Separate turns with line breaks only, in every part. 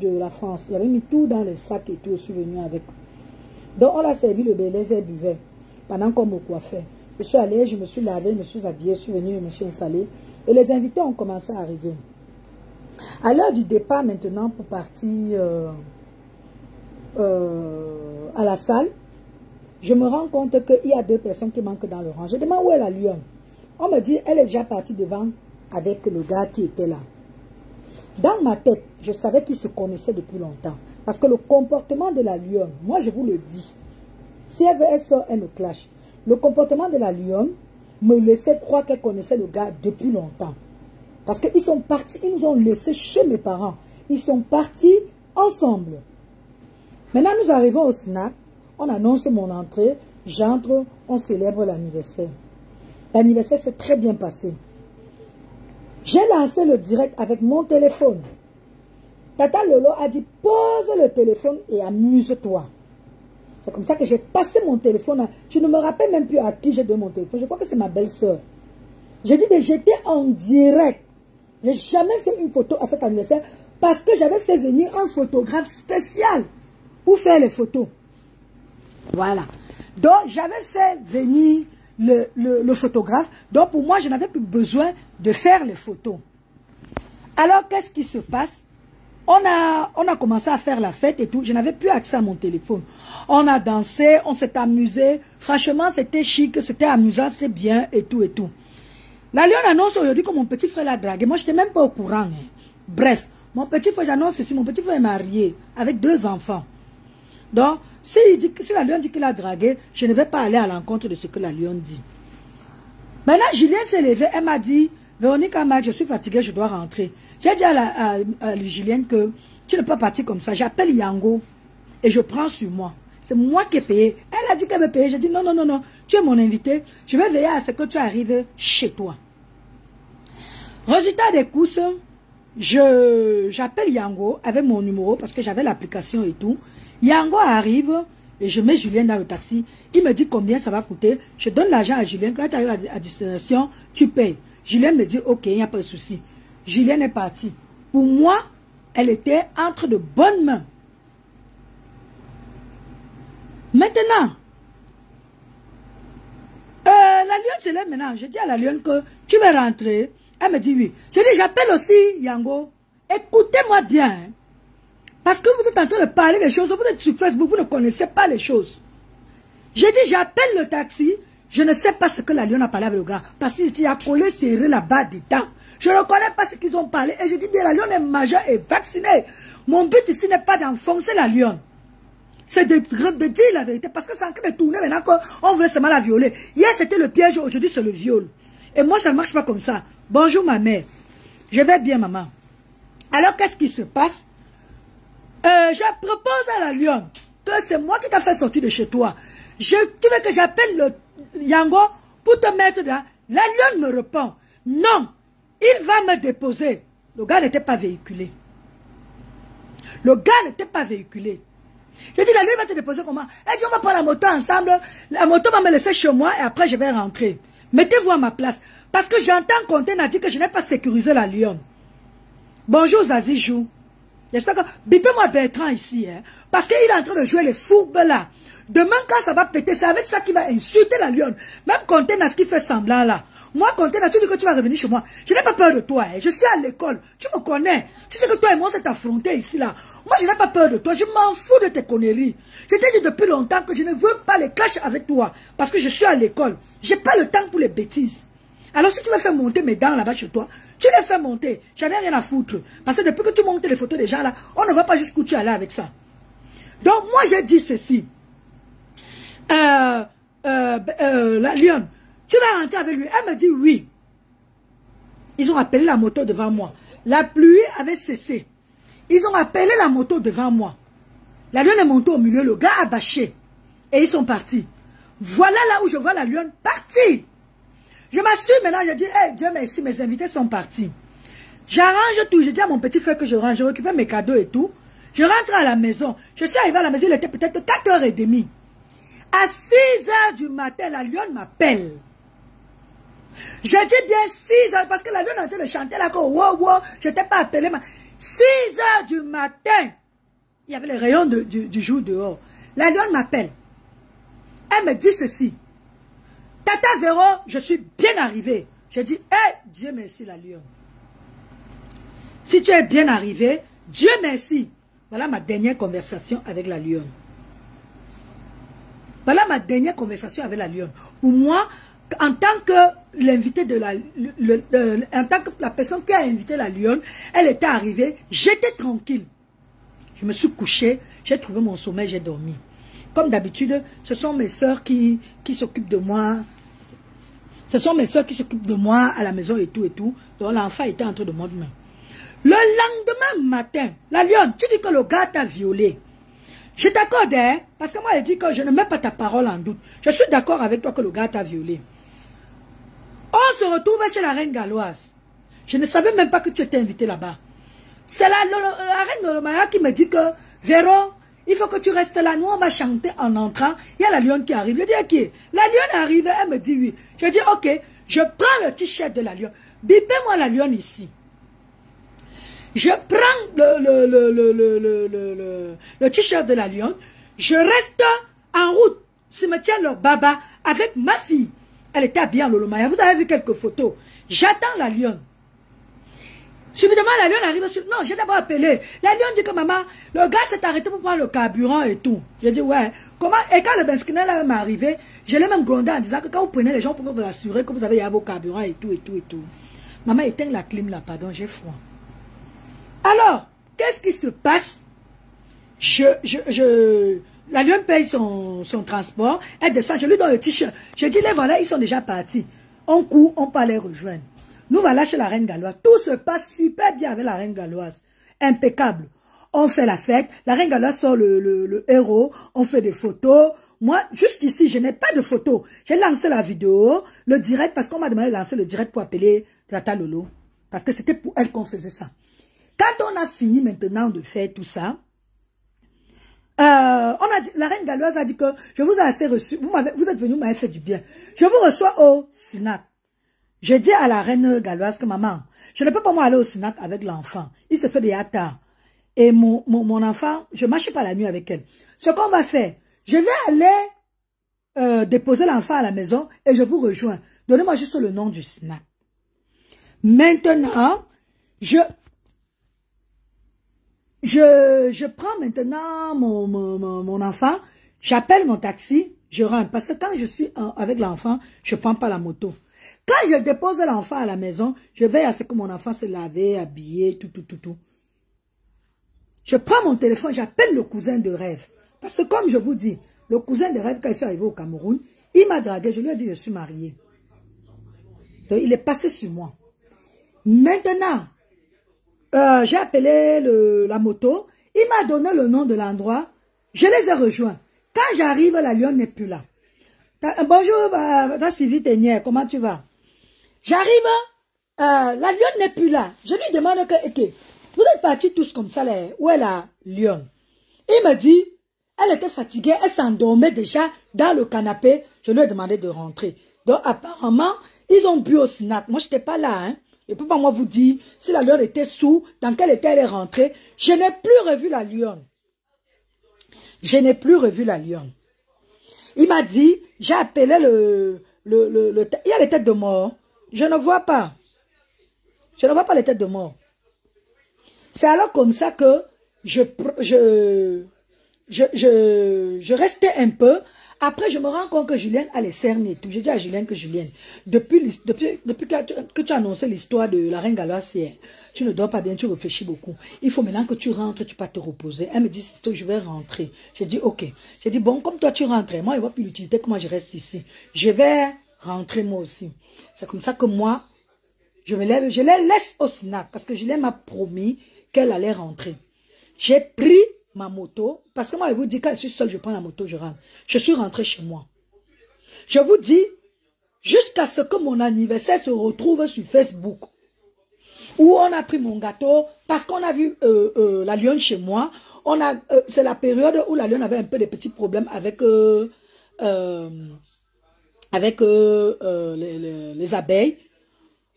de la France. J'avais mis tout dans les sacs et tout, je suis venu avec. Donc on a servi le belaise et buvait pendant qu'on me coiffait. Je suis allée, je me suis lavé, je me suis habillée, je suis venue, je me suis installée. Et les invités ont commencé à arriver. À l'heure du départ maintenant pour partir à la salle, je me rends compte qu'il y a 2 personnes qui manquent dans le rang. Je demande où est la lionne. On me dit, elle est déjà partie devant avec le gars qui était là. Dans ma tête, je savais qu'ils se connaissaient depuis longtemps. Parce que le comportement de la lionne, moi je vous le dis, si elle sort, elle me clash. Le comportement de la lionne me laissait croire qu'elle connaissait le gars depuis longtemps. Parce qu'ils sont partis, ils nous ont laissés chez mes parents. Ils sont partis ensemble. Maintenant, nous arrivons au snack. On annonce mon entrée. J'entre, on célèbre l'anniversaire. L'anniversaire s'est très bien passé. J'ai lancé le direct avec mon téléphone. Tata Lolo a dit, pose le téléphone et amuse-toi. C'est comme ça que j'ai passé mon téléphone. Je ne me rappelle même plus à qui j'ai donné mon téléphone. Je crois que c'est ma belle-sœur. J'ai dit, mais j'étais en direct. Je n'ai jamais fait une photo à cet anniversaire parce que j'avais fait venir un photographe spécial pour faire les photos. Voilà. Donc, j'avais fait venir le photographe. Donc, pour moi, je n'avais plus besoin de faire les photos. Alors, qu'est-ce qui se passe? On a commencé à faire la fête et tout. Je n'avais plus accès à mon téléphone. On a dansé, on s'est amusé. Franchement, c'était chic, c'était amusant, c'était bien et tout et tout. La lionne annonce aujourd'hui que mon petit frère l'a dragué. Moi, je n'étais même pas au courant. Hein. Bref, mon petit frère, j'annonce ceci, mon petit frère est marié avec 2 enfants. Donc, si la lionne dit qu'il a dragué, je ne vais pas aller à l'encontre de ce que la lionne dit. Maintenant, Julienne s'est levée, elle m'a dit, Véronique Amac, je suis fatiguée, je dois rentrer. J'ai dit à Julienne que tu ne peux pas partir comme ça. J'appelle Yango et je prends sur moi. C'est moi qui ai payé. Elle a dit qu'elle me payait. J'ai dit non, non, non, non. Tu es mon invité. Je vais veiller à ce que tu arrives chez toi. Résultat des courses, j'appelle Yango avec mon numéro parce que j'avais l'application et tout. Yango arrive et je mets Julien dans le taxi. Il me dit combien ça va coûter. Je donne l'argent à Julien. Quand tu arrives à destination, tu payes. Julien me dit ok, il n'y a pas de souci. Julien est parti. Pour moi, elle était entre de bonnes mains. Maintenant, la lionne se lève maintenant. Je dis à la lionne que tu veux rentrer. Elle me dit oui. Je dis j'appelle aussi Yango. Écoutez-moi bien. Hein. Parce que vous êtes en train de parler des choses. Vous êtes sur Facebook, vous ne connaissez pas les choses. Je dis j'appelle le taxi. Je ne sais pas ce que la lionne a parlé avec le gars. Parce qu'il a collé serré là-bas dedans. Je ne connais pas ce qu'ils ont parlé. Et je dis la lionne est majeure et vaccinée. Mon but ici n'est pas d'enfoncer la lionne. C'est de dire la vérité. Parce que c'est en train de tourner maintenant qu'on veut seulement la violer. Hier, c'était le piège. Aujourd'hui, c'est le viol. Et moi, ça ne marche pas comme ça. Bonjour, ma mère. Je vais bien, maman. Alors, qu'est-ce qui se passe? Je propose à la lionne que c'est moi qui t'ai fait sortir de chez toi. Tu veux que j'appelle le Yango pour te mettre là? La lionne me répond. Non, il va me déposer. Le gars n'était pas véhiculé. Le gars n'était pas véhiculé. J'ai dit, la lionne va te déposer comment? Elle dit, on va prendre la moto ensemble. La moto va me laisser chez moi et après je vais rentrer. Mettez-vous à ma place. Parce que j'entends Conten a dit que je n'ai pas sécurisé la lionne. Bonjour Zazijou. J'espère que... Bipez-moi Bertrand ici. Hein, parce qu'il est en train de jouer les fourbes là. Demain quand ça va péter, c'est avec ça qu'il va insulter la lionne. Même Conten a ce qui fait semblant là. Moi Conten a tout dit que tu vas revenir chez moi. Je n'ai pas peur de toi. Hein. Je suis à l'école. Tu me connais. Tu sais que toi et moi s'est affronté ici là. Moi je n'ai pas peur de toi. Je m'en fous de tes conneries. Je t'ai dit depuis longtemps que je ne veux pas les clashs avec toi. Parce que je suis à l'école. J'ai pas le temps pour les bêtises. Alors si tu veux faire monter mes dents là-bas chez toi, tu les fais monter. J'en ai rien à foutre. Parce que depuis que tu montes les photos des gens là, on ne voit pas jusqu'où tu es allé avec ça. Donc moi j'ai dit ceci. La lionne, tu vas rentrer avec lui. Elle me dit oui. Ils ont appelé la moto devant moi. La pluie avait cessé. Ils ont appelé la moto devant moi. La lionne est montée au milieu, le gars a bâché. Et ils sont partis. Voilà là où je vois la lionne partir. Je m'assure maintenant, je dis, hey, Dieu merci, mes invités sont partis. J'arrange tout, je dis à mon petit frère que je range, je récupère mes cadeaux et tout. Je rentre à la maison. Je suis arrivé à la maison, il était peut-être 4h30. À 6h du matin, la lionne m'appelle. Je dis bien 6h, parce que la lionne est en train de chanter là, que wow, wow, je t'ai pas appelé. 6 heures du matin, il y avait les rayons du jour dehors. La lionne m'appelle. Elle me dit ceci. Tata Véro, je suis bien arrivée. Je dis, Dieu merci la lionne. Si tu es bien arrivé, Dieu merci. Voilà ma dernière conversation avec la lionne. Voilà ma dernière conversation avec la lionne. Pour moi, en tant que l'invité de en tant que la personne qui a invité la lionne, elle était arrivée, j'étais tranquille. Je me suis couchée, j'ai trouvé mon sommeil, j'ai dormi. Comme d'habitude, ce sont mes soeurs qui s'occupent de moi. Ce sont mes soeurs qui s'occupent de moi à la maison et tout et tout. Donc l'enfant était entre de moi demain. Le lendemain matin, la lionne, tu dis que le gars t'a violé. Je t'accorde, hein, parce que moi, elle dit que je ne mets pas ta parole en doute. Je suis d'accord avec toi que le gars t'a violé. On se retrouve chez la reine galloise. Je ne savais même pas que tu étais invité là-bas. C'est la reine Nolomaya qui me dit que, Véro, il faut que tu restes là. Nous, on va chanter en entrant. Il y a la lionne qui arrive. Je dis, ok. La lionne arrive, elle me dit oui. Je dis, ok, je prends le t-shirt de la lionne. Bipez-moi la lionne ici. Je prends le t-shirt de la lionne. Je reste en route. Cimetière le baba avec ma fille. Elle était habillée en Lolomaya. Vous avez vu quelques photos. J'attends la lionne. Subitement, la lionne arrive sur... Non, j'ai d'abord appelé. La lionne dit que maman, le gars s'est arrêté pour prendre le carburant et tout. J'ai dit, ouais. Comment? Et quand le Benskina m'est arrivé, je l'ai même grondé en disant que quand vous prenez les gens, pour vous assurer que vous avez vos carburants et tout, et tout, et tout. Maman, éteins la clim là, pardon, j'ai froid. Alors, qu'est-ce qui se passe? La lionne paye son transport, elle descend, je lui donne le t-shirt. Je dis, les voilà, ils sont déjà partis. On court, on peut les rejoindre. Nous voilà chez la reine galloise. Tout se passe super bien avec la reine galloise. Impeccable. On fait la fête. La reine galloise sort le héros. On fait des photos. Moi, jusqu'ici, je n'ai pas de photos. J'ai lancé la vidéo, le direct, parce qu'on m'a demandé de lancer le direct pour appeler Tata Lolo. Parce que c'était pour elle qu'on faisait ça. Quand on a fini maintenant de faire tout ça, la reine galloise a dit que je vous ai assez reçu. Vous êtes venu, vous m'avez fait du bien. Je vous reçois au Sénat. Je dis à la reine galloise que maman, je ne peux pas moi aller au Sénat avec l'enfant. Il se fait déjà tard. Et mon enfant, je ne marche pas la nuit avec elle. Ce qu'on va faire, je vais aller déposer l'enfant à la maison et je vous rejoins. Donnez-moi juste le nom du Sénat. Maintenant, je prends maintenant mon enfant, j'appelle mon taxi, je rentre. Parce que quand je suis avec l'enfant, je ne prends pas la moto. Quand je dépose l'enfant à la maison, je veille à ce que mon enfant se lave, habillé, tout. Je prends mon téléphone, j'appelle le cousin de rêve. Parce que comme je vous dis, le cousin de rêve, quand il est arrivé au Cameroun, il m'a dragué, je lui ai dit je suis mariée. Donc il est passé sur moi. Maintenant, j'ai appelé la moto, il m'a donné le nom de l'endroit, je les ai rejoints. Quand j'arrive, la lionne n'est plus là. Bonjour, Sylvie Ténière, comment tu vas? J'arrive, la lionne n'est plus là. Je lui demande que, ok, vous êtes partis tous comme ça, là, où est la lionne? Il me dit, elle était fatiguée, elle s'endormait déjà dans le canapé. Je lui ai demandé de rentrer. Donc apparemment, ils ont bu au snack. Moi, je n'étais pas là, hein. Je ne peux pas moi vous dire si la lionne était sous, dans quel état elle est rentrée. Je n'ai plus revu la lionne. Je n'ai plus revu la lionne. Il m'a dit, j'ai appelé il y a les têtes de mort. Je ne vois pas. Je ne vois pas les têtes de mort. C'est alors comme ça que je restais un peu. Après, je me rends compte que Julienne a les cernes et tout. Je dis à Julienne que Julienne, depuis que tu as annoncé l'histoire de la reine galloise hier, tu ne dors pas bien, tu réfléchis beaucoup. Il faut maintenant que tu rentres, tu peux te reposer. Elle me dit, je vais rentrer. J'ai dit, ok. J'ai dit, bon, comme toi tu rentres, moi, il ne voit plus l'utilité que moi je reste ici. Je vais rentrer moi aussi. C'est comme ça que moi, je me lève, je les laisse au Sénat parce que Julienne m'a promis qu'elle allait rentrer. J'ai pris ma moto, parce que moi, je vous dis, quand je suis seule, je prends la moto, je rentre. Je suis rentrée chez moi. Je vous dis, jusqu'à ce que mon anniversaire se retrouve sur Facebook, où on a pris mon gâteau, parce qu'on a vu la lionne chez moi. C'est la période où la lionne avait un peu de petits problèmes avec les abeilles.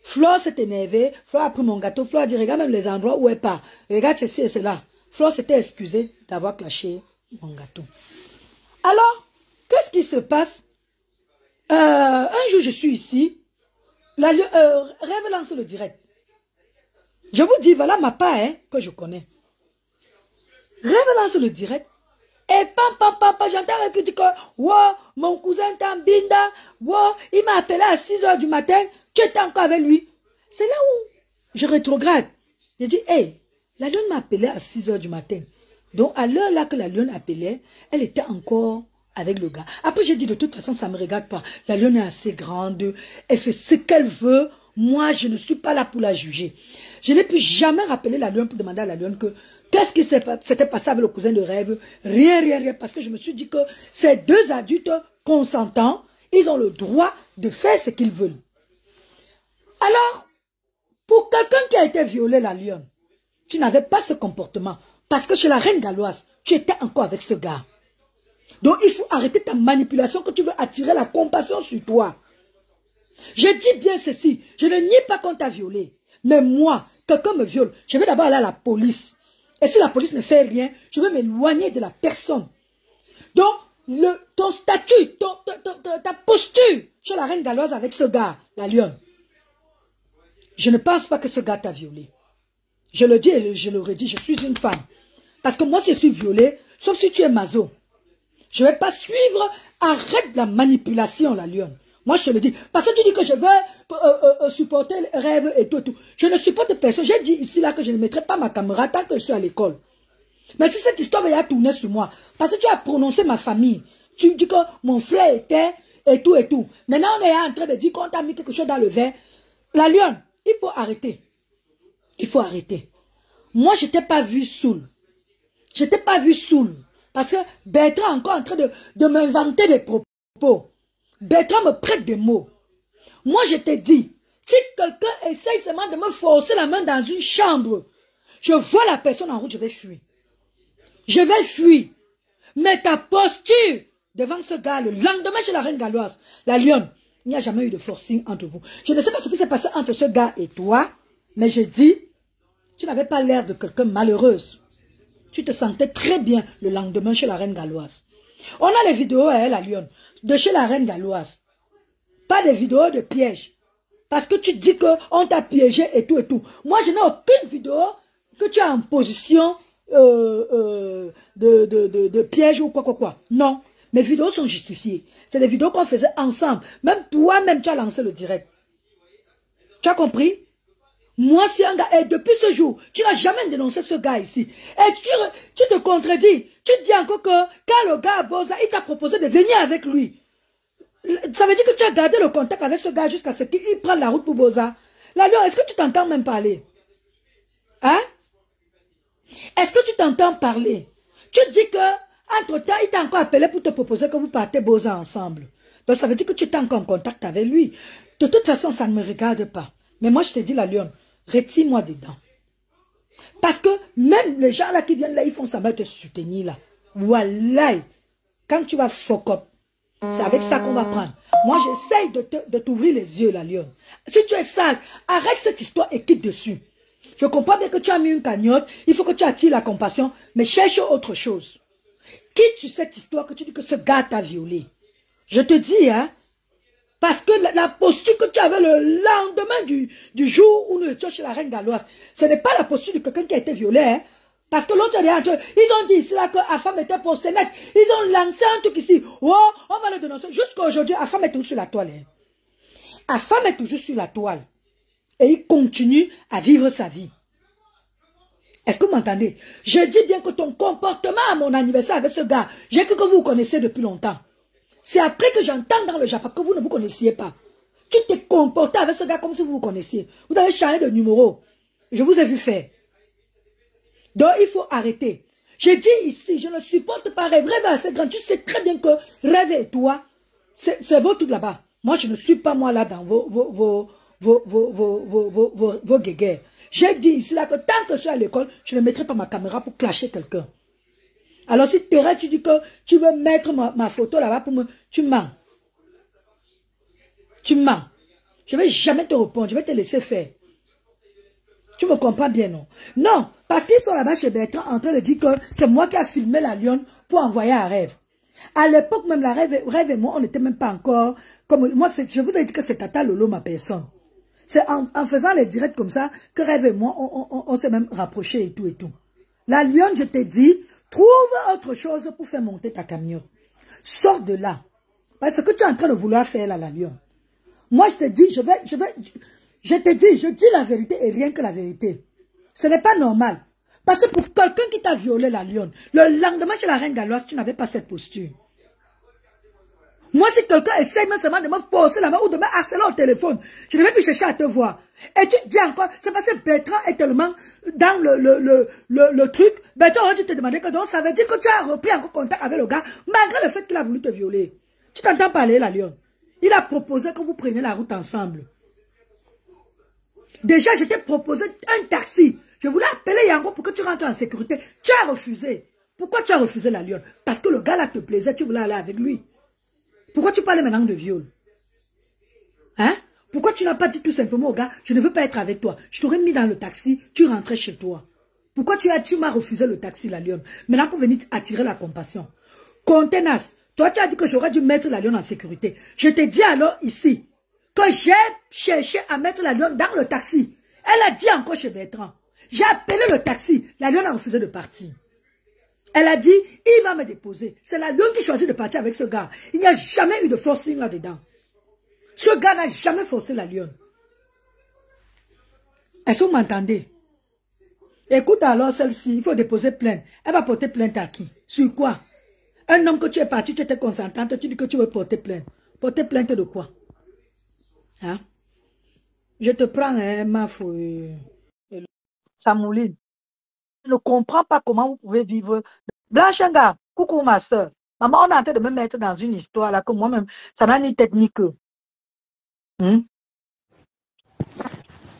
Flore s'est énervée, Flore a pris mon gâteau, Flore a dit, regarde même les endroits où elle part. Regarde ceci et cela. Flore s'était excusée d'avoir clashé mon gâteau. Alors, qu'est-ce qui se passe? Un jour, je suis ici. Rêve lance le direct. Je vous dis, voilà ma part que je connais. Rêve lance le direct. Et pam, j'entends que dit que, wow, mon cousin Tambinda, wow, il m'a appelé à 6 h du matin, tu étais encore avec lui. C'est là où je rétrograde. J'ai dit, hey, la lionne m'a appelé à 6 h du matin. Donc, à l'heure là que la lionne appelait, elle était encore avec le gars. Après, j'ai dit, de toute façon, ça ne me regarde pas. La lionne est assez grande, elle fait ce qu'elle veut. Moi, je ne suis pas là pour la juger. Je n'ai plus jamais rappelé la lionne pour demander à la lionne que qu'est-ce qui s'était passé avec le cousin de rêve. Rien. Parce que je me suis dit que ces deux adultes consentants, ils ont le droit de faire ce qu'ils veulent. Alors, pour quelqu'un qui a été violé, la lionne, tu n'avais pas ce comportement. Parce que chez la reine galloise, tu étais encore avec ce gars. Donc, il faut arrêter ta manipulation que tu veux attirer la compassion sur toi. Je dis bien ceci, je ne nie pas qu'on t'a violé. Mais moi, quelqu'un me viole, je vais d'abord aller à la police. Et si la police ne fait rien, je vais m'éloigner de la personne. Donc, ton statut, ta posture chez la reine galloise avec ce gars, la lionne, je ne pense pas que ce gars t'a violé. Je le dis et je le redis, je suis une femme. Parce que moi, si je suis violée, sauf si tu es maso. Je ne vais pas suivre, arrête la manipulation, la lionne. Moi, je te le dis. Parce que tu dis que je vais supporter les rêves et tout, tout. Je ne supporte personne. J'ai dit ici, là, que je ne mettrai pas ma caméra tant que je suis à l'école. Mais si cette histoire va tourner sur moi, parce que tu as prononcé ma famille, tu dis que mon frère était et tout et tout. Maintenant, on est en train de dire qu'on t'a mis quelque chose dans le verre. La lionne, il faut arrêter. Il faut arrêter. Moi, je t'ai pas vu saoul. Je t'ai pas vu saoul. Parce que Bertrand est encore en train de m'inventer des propos. Bertrand me prête des mots. Moi, je te dis, si quelqu'un essaye seulement de me forcer la main dans une chambre, je vois la personne en route, je vais fuir. Je vais fuir. Mais ta posture devant ce gars, le lendemain chez la reine galloise, la lionne, il n'y a jamais eu de forcing entre vous. Je ne sais pas ce qui s'est passé entre ce gars et toi, mais je dis, tu n'avais pas l'air de quelqu'un malheureuse. Tu te sentais très bien le lendemain chez la reine galloise. On a les vidéos, la lionne, de chez la reine galloise. Pas des vidéos de piège. Parce que tu dis qu'on t'a piégé et tout et tout. Moi, je n'ai aucune vidéo que tu as en position de piège ou quoi. Non. Mes vidéos sont justifiées. C'est des vidéos qu'on faisait ensemble. Même toi-même, tu as lancé le direct. Tu as compris? Moi, c'est un gars, et depuis ce jour, tu n'as jamais dénoncé ce gars ici. Et tu te contredis. Tu te dis encore que quand le gars Boza, il t'a proposé de venir avec lui. Ça veut dire que tu as gardé le contact avec ce gars jusqu'à ce qu'il prenne la route pour Boza. Là, est-ce que tu t'entends même parler? Hein? Est-ce que tu t'entends parler? Tu te dis que, entre-temps, il t'a encore appelé pour te proposer que vous partez Boza ensemble. Donc, ça veut dire que tu es encore en contact avec lui. De toute façon, ça ne me regarde pas. Mais moi, je te dis, la lionne, retire-moi dedans. Parce que même les gens là qui viennent là, ils font ça, va te soutenir là. Voilà. Quand tu vas fuck up, c'est avec ça qu'on va prendre. Moi, j'essaye de t'ouvrir les yeux, la lionne. Si tu es sage, arrête cette histoire et quitte dessus. Je comprends bien que tu as mis une cagnotte, il faut que tu attires la compassion, mais cherche autre chose. Quitte sur cette histoire que tu dis que ce gars t'a violé. Je te dis, hein. Parce que la posture que tu avais le lendemain du jour où nous étions chez la reine galloise, ce n'est pas la posture de quelqu'un qui a été violé. Hein? Parce que l'autre, ils ont dit ici là que Afam était pour Sénèque. Ils ont lancé un truc ici. Oh, on va le dénoncer. Jusqu'à aujourd'hui, Afam est toujours sur la toile. Hein? Afam est toujours sur la toile. Et il continue à vivre sa vie. Est-ce que vous m'entendez? Je dis bien que ton comportement à mon anniversaire avec ce gars, j'ai cru que vous connaissez depuis longtemps. C'est après que j'entends dans le Japon que vous ne vous connaissiez pas. Tu t'es comporté avec ce gars comme si vous vous connaissiez. Vous avez changé de numéro. Je vous ai vu faire. Donc, il faut arrêter. Je dis ici, je ne supporte pas Rêve. Rêve assez grand. Tu sais très bien que Rêve et toi, c'est votre truc là-bas. Moi, je ne suis pas moi là dans vos guéguerres. J'ai dit ici là que tant que je suis à l'école, je ne mettrai pas ma caméra pour clasher quelqu'un. Alors si tu dis que tu veux mettre ma photo là-bas pour me... Tu mens. Tu mens. Je ne vais jamais te répondre, je vais te laisser faire. Tu me comprends bien, non? Non, parce qu'ils sont là-bas chez Bertrand en train de dire que c'est moi qui a filmé la lionne pour envoyer à Rêve. À l'époque, même la Rêve et moi, on n'était même pas encore... Comme moi, je vous ai dit que c'est Tata Lolo, ma personne. C'est en faisant les directs comme ça que Rêve et moi, on s'est même rapprochés et tout et tout. La lionne, je t'ai dit, trouve autre chose pour faire monter ta camion. Sors de là. Parce que tu es en train de vouloir faire là, la lionne. Moi, je te dis, je dis la vérité et rien que la vérité. Ce n'est pas normal. Parce que pour quelqu'un qui t'a violé la lionne, le lendemain chez la reine galloise, tu n'avais pas cette posture. Moi, si quelqu'un essaie même seulement de me forcer la main ou de me harceler au téléphone, je ne vais plus chercher à te voir. Et tu dis encore, c'est parce que Bertrand est tellement dans le truc. Bertrand aurait dû te demander que donc ça veut dire que tu as repris encore contact avec le gars, malgré le fait qu'il a voulu te violer. Tu t'entends parler, la lionne? Il a proposé que vous preniez la route ensemble. Déjà, je t'ai proposé un taxi. Je voulais appeler Yango pour que tu rentres en sécurité. Tu as refusé. Pourquoi tu as refusé la lionne? Parce que le gars là te plaisait, tu voulais aller avec lui. Pourquoi tu parles maintenant de viol? Hein? Pourquoi tu n'as pas dit tout simplement au gars, je ne veux pas être avec toi. Je t'aurais mis dans le taxi, tu rentrais chez toi. Pourquoi tu m'as refusé le taxi, la lionne? Maintenant pour venir attirer la compassion. Contenas, toi tu as dit que j'aurais dû mettre la lionne en sécurité. Je te dis alors ici que j'ai cherché à mettre la lionne dans le taxi. Elle a dit encore chez Bertrand. J'ai appelé le taxi. La lionne a refusé de partir. Elle a dit, il va me déposer. C'est la lionne qui choisit de partir avec ce gars. Il n'y a jamais eu de forcing là-dedans. Ce gars n'a jamais forcé la lionne. Est-ce que vous m'entendez? Écoute alors celle-ci, il faut déposer plainte. Elle va porter plainte à qui? Sur quoi? Un homme que tu es parti, tu étais consentante, tu dis que tu veux porter plainte. Porter plainte de quoi? Hein? Je te prends, hein, ma fouille. Ça mouline. Je ne comprends pas comment vous pouvez vivre. Blanchanga, coucou ma soeur. Maman, on est en train de me mettre dans une histoire là que moi-même, ça n'a ni tête ni queue.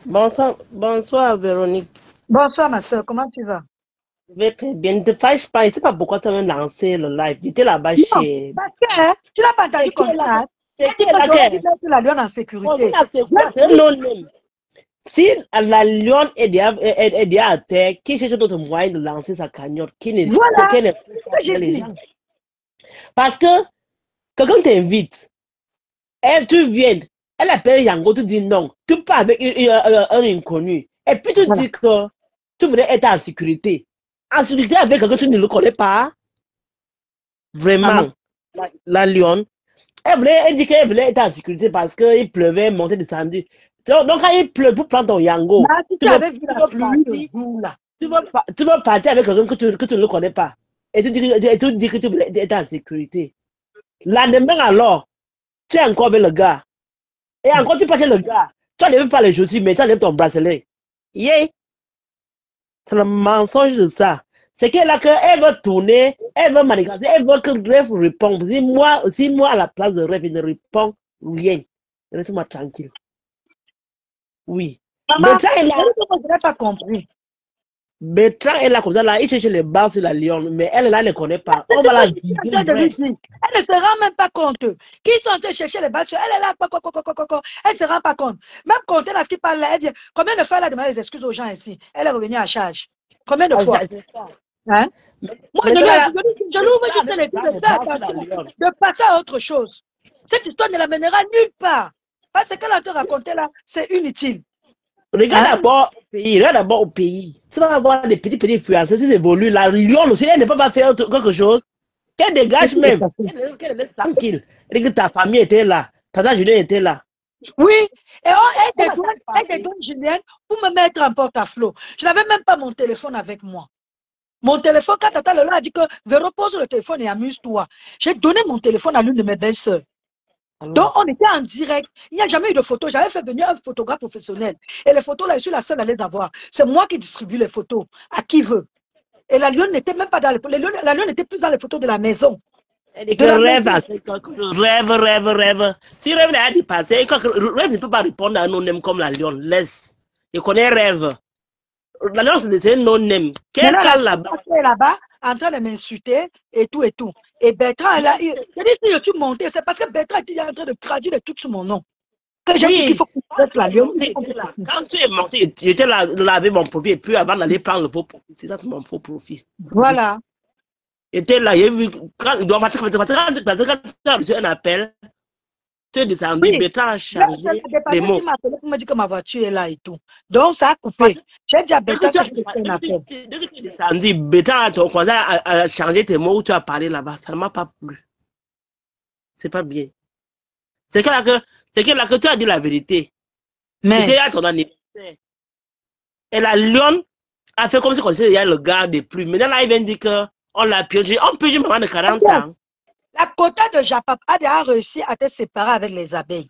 Bonsoir, bonsoir Véronique.
Bonsoir ma soeur, comment tu vas?
Je vais très bien. Ne te fâche pas. Je ne sais pas pourquoi tu as même lancé le live. J'étais là-bas chez.
Parce que hein, tu n'as pas entendu comme ça. Hein?
C'est
Tu
qui là
que la lionne en sécurité.
C'est un non-name. Si la lionne est déjà à terre, qui cherche d'autres moyens de lancer sa cagnotte, qui n'est
voilà.
les gens. Parce que quelqu'un t'invite, tu viens, elle appelle Yango, tu dis non, tu pars avec un inconnu, et puis tu dis que tu voudrais être en sécurité. En sécurité avec quelqu'un que tu ne le connais pas. Vraiment, la lionne, elle dit qu'elle voulait être en sécurité parce qu'il pleuvait, monter, descendre. Donc quand il pleut pour prendre ton Yango, tu vas partir avec quelqu'un que tu ne le connais pas. Et tu dis que tu voulais être en sécurité. Lendemain alors, tu es encore avec le gars. Et encore tu passes chez le gars. Tu n'enlèves pas les chaussures, mais tu enlèves ton bracelet. Yeah. C'est le mensonge de ça. C'est qu'elle veut tourner, elle veut manigancer, elle veut que Rêve réponde. Si moi à la place de Rêve, il ne répond rien. Laisse-moi tranquille. Oui.
Maman, Bertrand est là. Je n'ai pas compris.
Bertrand est là comme ça, là, il cherche les barres sur la lionne, mais elle là, elle ne connaît pas. On va la vider.
Elle ne se rend même pas compte. Qui sont en train de chercher les barres sur elle? Elle est là, elle ne se rend pas compte. Même quand elle a ce qui parle là, elle dit combien de fois elle a demandé des excuses aux gens ici? Elle est revenue à charge. Combien de fois? Hein? Moi, je l'ouvre juste les yeux, de passer à autre chose. Cette histoire ne l'amènera nulle part. Parce qu'elle a te raconté là, c'est inutile.
Regarde d'abord au pays. Si on va avoir des petits influenceurs, si évoluent, la lionne aussi, elle ne peut pas faire quelque chose. Qu'elle dégage même. Qu'elle laisse tranquille. Et que ta famille était là. Tata Julien était là.
Oui. Et elle dédouane Julien pour me mettre en porte-à-flot. Je n'avais même pas mon téléphone avec moi. Mon téléphone, quand Tata Lolo a dit que repose le téléphone et amuse-toi, j'ai donné mon téléphone à l'une de mes belles-sœurs. Donc, on était en direct. Il n'y a jamais eu de photos. J'avais fait venir un photographe professionnel. Et les photos, là, je suis la seule à les avoir. C'est moi qui distribue les photos à qui veut. Et la lionne n'était même pas dans les photos. La lionne n'était plus dans les photos de la maison.
Elle dit que rêve. Si Rêve n'a pas passé, Rêve ne peut pas répondre à un non-name comme la lionne. Laisse. Je connais Rêve. La lionne, c'est un non-name. Quelqu'un
là-bas, en train de m'insulter et tout et tout. Et Bertrand, elle a... Je dis, si je suis monté, c'est parce que Bertrand était en train de traduire les trucs sur mon nom. Que j'ai dit qu'il faut que la lionne.
Quand tu es monté, j'étais là, laver mon profil, et puis avant d'aller prendre le faux profil, c'est ça, c'est mon faux profil.
Voilà.
J'étais là, j'ai vu, quand tu as reçu un appel, tu es descendu,
Oui.
Bertrand a changé les mots.
Il m'a appelé pour me dire que ma voiture est là et tout. Donc, ça a coupé. J'ai dit à Bertrand que je vais faire un appel.
Dès que tu es descendu, Bertrand a changé tes mots où tu as parlé là-bas. Ça ne m'a pas plu. C'est pas bien. C'est que là que tu as dit la vérité.
Mais.
C'était à ton anniversaire. Et la lionne a fait comme si on disait il y a le gars de plus. Maintenant, là, il vient dire qu'on l'a piégé. On piège une maman de 40 ans.
La quota de Japap a réussi à te séparer avec les abeilles.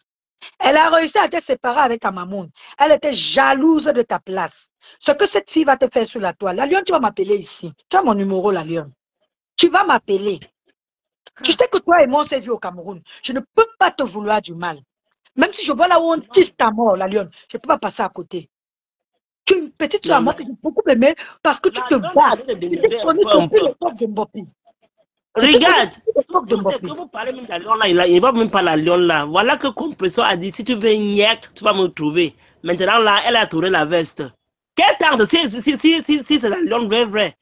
Elle a réussi à te séparer avec Amamoun. Elle était jalouse de ta place. Ce que cette fille va te faire sur la toile. La lionne, tu vas m'appeler ici. Tu as mon numéro, la lionne. Tu vas m'appeler. Tu sais que toi et moi, on s'est vu au Cameroun. Je ne peux pas te vouloir du mal. Même si je vois là où on tisse ta mort, la lionne, je ne peux pas passer à côté. Tu es une petite soeur à moi que j'ai beaucoup aimée parce que tu te bats. Tu t'es connu depuis l'époque de Mbopi.
Regarde, que vous parlez même de la lion là, il ne va même pas la lion là. Voilà que Compression a dit, si tu veux une niette, tu vas me trouver. Maintenant là, elle a tourné la veste. Quelle tente, si c'est la lion vrai,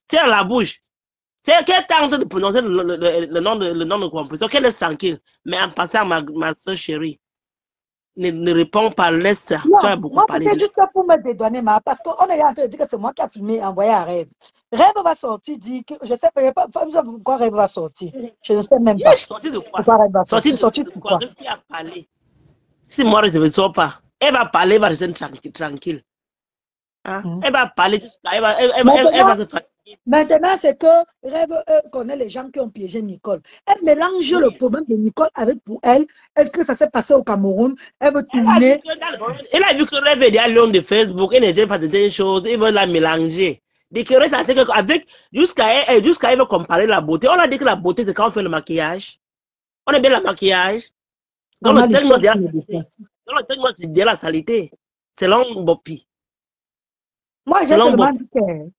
c'est dans la bouche. C'est quelle tente de prononcer le nom de Compression, qu'elle est tranquille. Mais en passant, ma soeur chérie, ne réponds pas, laisse ça. Tu as beaucoup parlé.
Moi, c'est juste pour me dédouaner, parce qu'on est en train de dire que c'est moi qui a filmé et envoyé à Rêve. Rêve va sortir, dit que je sais pas pourquoi Rêve va sortir. Je ne sais même pas.
Sorti de quoi?
Pourquoi Rêve va sortir?
Sorti de quoi? Qui a parlé? Si moi je ne sors pas, elle va parler, elle va rester tranquille. Hein? Elle va parler jusqu'à. Elle va se faire.
Maintenant, c'est que Rêve connaît les gens qui ont piégé Nicole. Elle mélange le problème de Nicole avec pour elle. Est-ce que ça s'est passé au Cameroun? Elle veut tourner.
Elle a vu que Rêve est à Lyon de Facebook, elle n'était pas de des choses, elle veut la mélanger. Jusqu'à elle veut comparer la beauté. On a dit que la beauté, c'est quand on fait le maquillage. On aime bien le maquillage. Dans le texte, c'est de la saleté. C'est l'homme Bopi.
Moi, j'ai seulement dit que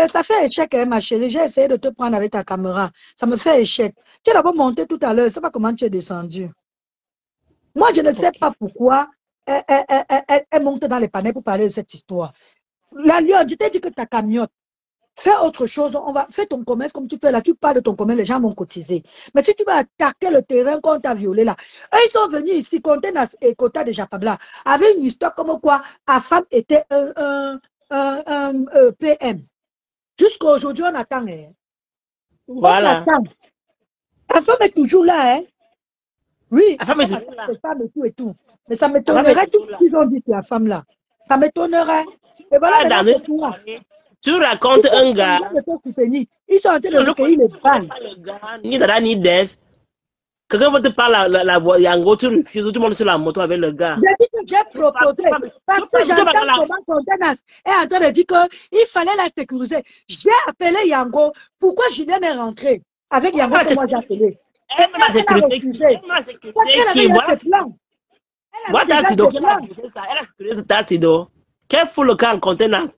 ça fait échec, ma chérie. J'ai essayé de te prendre avec ta caméra. Ça me fait échec. Tu es d'abord monté tout à l'heure. Je ne sais pas comment tu es descendu. Moi, je ne sais pas pourquoi elle monte dans les panneaux pour parler de cette histoire. La lionne, je t'ai dit que ta cagnotte. Fais autre chose, fais ton commerce comme tu fais là, tu parles de ton commerce, les gens vont cotiser. Mais si tu vas attaquer le terrain qu'on t'a violé là, eux, ils sont venus ici, Contenas et Kota de Japabla, avec une histoire comme quoi la femme était un PM. Jusqu'à aujourd'hui, on attend. Hein.
Voilà.
On attend. La femme est toujours là. Hein. Oui,
la femme est toujours là.
Et tout. Mais ça m'étonnerait tout ce qu'ils ont dit, la femme là. Ça m'étonnerait. Et voilà,
tu racontes un gars.
Ils sont en train de recueillir les balles.
Ni Dada ni Dev. Quelqu'un va te parler la voix. Yango, tu refuses. Tout le monde sur la moto avec le gars.
J'ai dit que j'ai proposé. Parce que j'entends comment Contenas est en train de dire qu'il fallait la sécuriser. J'ai appelé Yango. Pourquoi Julien est rentré avec Yango que moi j'ai appelé?
Elle m'a sécurisé. Elle a sécurisé ta Sido. Quel fou le cas en Contenas?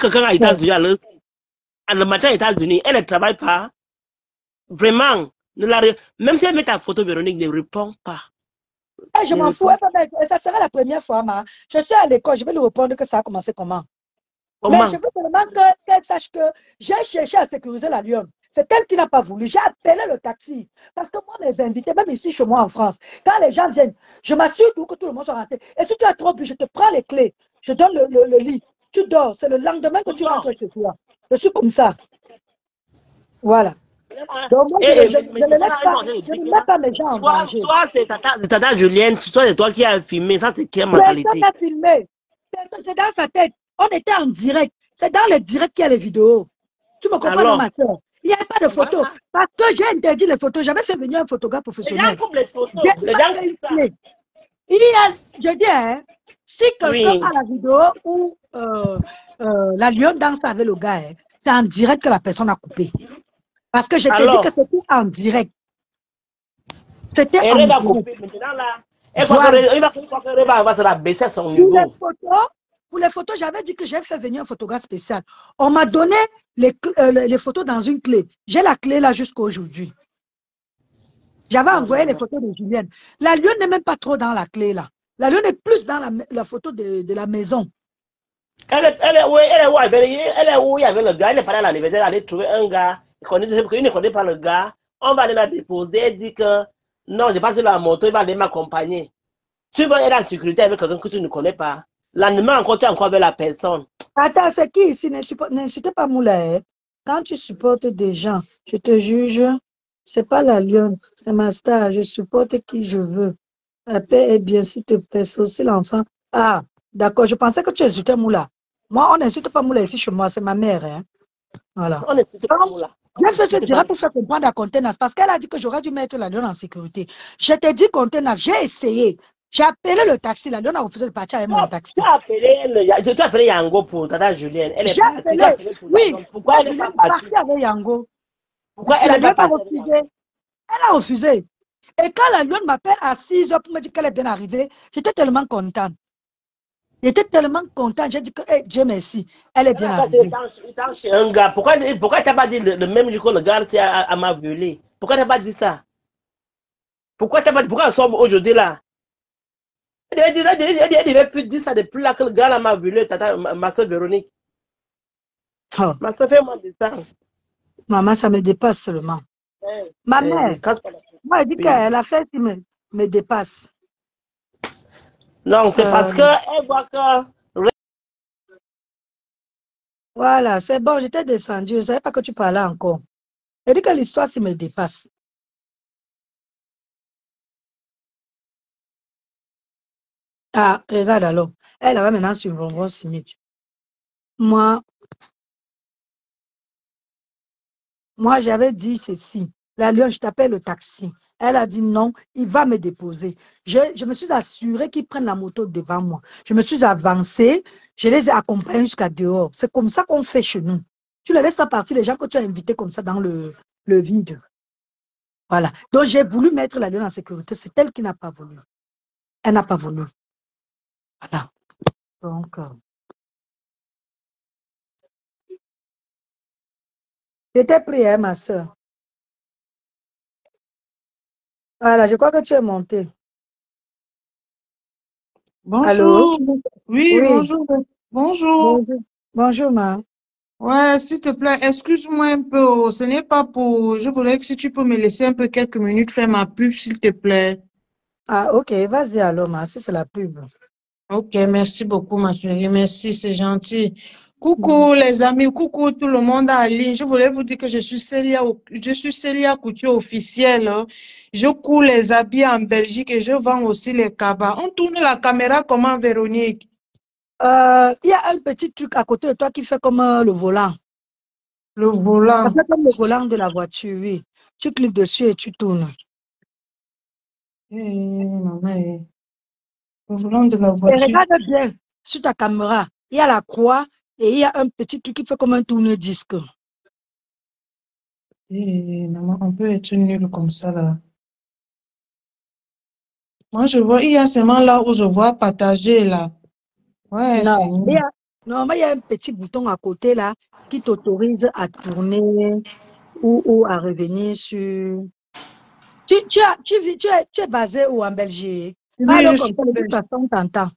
Quelqu'un à États-Unis à l'heure. Le matin aux États-Unis, elle ne travaille pas. Vraiment. Même si elle met ta photo, Véronique ne répond pas.
Je m'en fous. Ça sera la première fois. Je suis à l'école. Je vais lui répondre que ça a commencé comment. Mais je veux seulement qu'elle sache que j'ai cherché à sécuriser la lionne. C'est elle qui n'a pas voulu. J'ai appelé le taxi. Parce que moi, mes invités, même ici chez moi en France, quand les gens viennent, je m'assure que tout le monde soit rentré. Et si tu as trop bu, je te prends les clés. Je donne le lit. Tu dors. C'est le lendemain que tu rentres chez toi. Je suis comme ça. Voilà. Donc moi, je ne mets pas mes gens en danger.
Soit c'est Tata Julienne, soit c'est toi qui as filmé. Ça, c'est quelle mentalité?
Personne n'a filmé. C'est dans sa tête. On était en direct. C'est dans le direct qu'il y a les vidéos. Tu me comprends, ma soeur? Il n'y avait pas de photos. Parce que j'ai interdit les photos. J'avais fait venir un photographe professionnel. Je dis, hein, si quelqu'un a la vidéo où la lionne danse avec le gars, hein, c'est en direct que la personne a coupé. Parce que je t'ai dit que c'était en direct. C'était en direct.
Couper maintenant là. Elle va se rabaisser à son niveau.
Pour les photos, j'avais dit que j'ai fait venir un photographe spécial. On m'a donné les photos dans une clé. J'ai la clé là jusqu'à aujourd'hui. J'avais envoyé les photos de Julienne. La lionne n'est même pas trop dans la clé, là. La lionne est plus dans la photo de la maison.
Elle est où, où il y avait le gars, elle est partie à l'anniversaire, aller trouver un gars, il ne connaît pas le gars, on va aller la déposer, elle dit que non, je passe sur la moto, il va aller m'accompagner. Tu vas être en sécurité avec quelqu'un que tu ne connais pas. L'animal encore, tu es encore avec la personne.
Attends, c'est qui ici? N'insultez pas Moulay. Quand tu supportes des gens, je te juge, c'est pas la lionne, c'est ma star. Je supporte qui je veux. La paix est bien, s'il te plaît, c'est aussi l'enfant. Ah, d'accord, je pensais que tu insultais Moula. Moi, on n'insulte pas Moula ici chez moi, c'est ma mère. Hein. Voilà.
On est pas là.
Je fais ce direct pour faire comprendre à Contenas parce qu'elle a dit que j'aurais dû mettre la lionne en sécurité. Je t'ai dit Contenas, j'ai essayé. J'ai appelé le taxi, la lionne a refusé de partir avec mon taxi.
Tu as appelé Yango pour Tata Julienne. Elle est partie.
Oui,
pourquoi elle n'est pas partie
avec Yango.
Pourquoi elle n'est pas partie?
Elle a refusé. Et quand la lionne m'appelle à 6 h pour me dire qu'elle est bien arrivée, j'étais tellement contente. J'étais tellement contente. J'ai dit que hey, Dieu merci, elle est bien arrivée.
Il est chez un gars. Pourquoi tu n'as pas dit le même jour que le gars m'a violé? Pourquoi tu n'as pas dit ça? Pourquoi tu n'as pas dit pourquoi elle sort aujourd'hui là? Elle devait plus dire ça depuis là que le gars m'a violé, ma soeur Véronique.
Oh.
Ma soeur fait moins de ça.
Maman, ça me dépasse seulement. Ma mère, moi, elle dit qu'elle a fait qui me dépasse.
Non, c'est parce qu'elle voit que...
Voilà, c'est bon, j'étais descendue. Je ne savais pas que tu parlais encore. Elle dit que l'histoire, ça me dépasse. Ah, regarde alors. Elle va maintenant sur Bonbon Smith. Moi, j'avais dit ceci. La lionne, je t'appelle le taxi. Elle a dit non, il va me déposer. Je me suis assurée qu'ils prennent la moto devant moi. Je me suis avancée, je les ai accompagnés jusqu'à dehors. C'est comme ça qu'on fait chez nous. Tu ne laisses pas partir les gens que tu as invités comme ça dans le vide. Voilà. Donc, j'ai voulu mettre la lionne en sécurité. C'est elle qui n'a pas voulu. Elle n'a pas voulu. Voilà. Donc, j'étais pris, hein, ma soeur. Voilà, je crois que tu es montée.
Bonjour.
Allô?
Oui, bonjour. Bonjour.
Bonjour, ma.
Ouais, s'il te plaît, excuse-moi un peu. Ce n'est pas pour... Je voudrais que si tu peux me laisser un peu quelques minutes faire ma pub, s'il te plaît.
Ah, ok, vas-y alors, ma, si c'est la pub.
Ok, merci beaucoup, ma chérie. Merci, c'est gentil. Coucou les amis, coucou tout le monde en ligne. Je voulais vous dire que je suis Célia Couture officielle. Je cours les habits en Belgique et je vends aussi les cabas. On tourne la caméra comment, Véronique?
Il y a un petit truc à côté de toi qui fait comme le volant.
Le volant.
Ça fait comme le volant de la voiture, oui. Tu cliques dessus et tu tournes.
Le volant de la
Et
voiture.
regarde bien sur ta caméra. Il y a la croix et il y a un petit truc qui fait comme un tourne-disque.
Maman, on peut être nul comme ça là. Moi, je vois, il y a seulement là où je vois partager là. Ouais, c'est
Non, mais il y a un petit bouton à côté là qui t'autorise à tourner ou à revenir sur. Tu es basé où en Belgique? Parle comme ça, de toute façon, t'entends.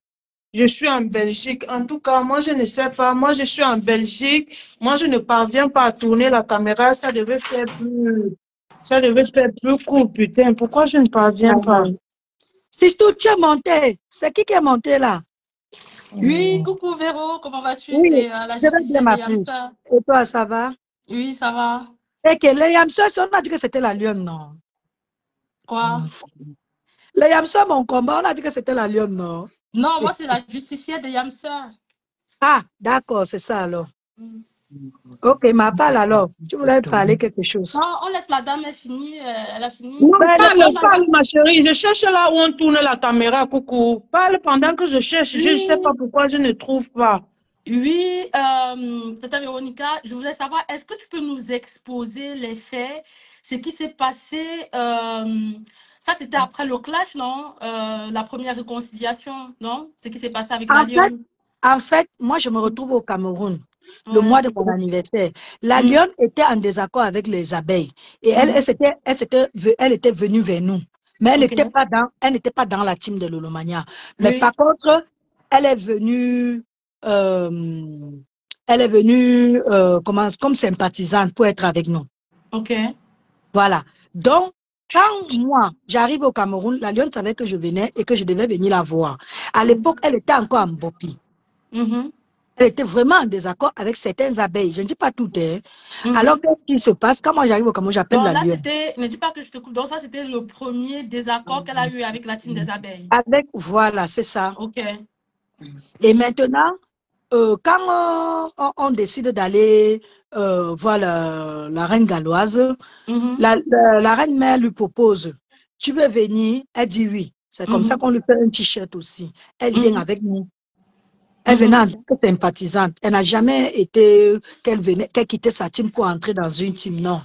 Je suis en Belgique. En tout cas, moi, je ne sais pas. Moi, je suis en Belgique. Moi, je ne parviens pas à tourner la caméra. Ça devait faire plus court, putain. Pourquoi je ne parviens pas?
Si tu es monté, c'est qui est monté là?
Oui, coucou Véro, comment vas-tu?
Oui,
C'est la
je vais bien
justicière de Yamsa.
Et toi, ça va?
Oui, ça va.
Et que les Yamsa, on a dit que c'était la lionne, non?
Quoi?
Les Yamsa, mon combat, on a dit que c'était la lionne, non?
Non, moi, c'est la justicière de Yamsa.
Ah, d'accord, c'est ça alors. Ok, ma parle alors. Tu voulais parler quelque chose?
Non, on laisse la dame, elle a fini.
Non, parle, ma chérie. Je cherche là où on tourne la caméra, coucou. Parle pendant que je cherche. Oui. Je ne sais pas pourquoi je ne trouve pas.
Oui, tata Véronica, je voulais savoir, est-ce que tu peux nous exposer les faits, ce qui s'est passé, ça c'était après le clash, non? La première réconciliation, non? Ce qui s'est passé avec la lionne.
En fait, moi je me retrouve au Cameroun. le
Ouais.
mois de mon anniversaire. La lionne était en désaccord avec les abeilles. Et elle était venue vers nous. Mais elle
Ok.
n'était pas dans la team de Lolomania. Mais
Oui.
par contre, elle est venue, comme sympathisante pour être avec nous.
Ok.
Voilà. Donc, quand moi, j'arrive au Cameroun, la lionne savait que je venais et que je devais venir la voir. À l'époque, elle était encore en Bopi.
Mhm.
Elle était vraiment en désaccord avec certaines abeilles. Je ne dis pas toutes. Hein. Alors,
Mhm.
qu'est-ce qui se passe? Quand moi j'arrive au Cameroun, j'appelle
Donc
la
là,
lionne.
c'était, ne dis pas que je te coupe, donc ça, c'était le premier désaccord qu'elle a eu avec la team des abeilles.
Voilà, c'est ça.
Ok.
Et maintenant, quand on décide d'aller voir la reine galloise,
Mhm.
la reine mère lui propose, tu veux venir? Elle dit oui. C'est comme ça
Mhm.
qu'on lui fait un t-shirt aussi. Elle vient
Mhm.
avec nous. Elle venait
Mhm.
en tant que sympathisante. Elle n'a jamais été qu'elle quittait sa team pour entrer dans une team. Non.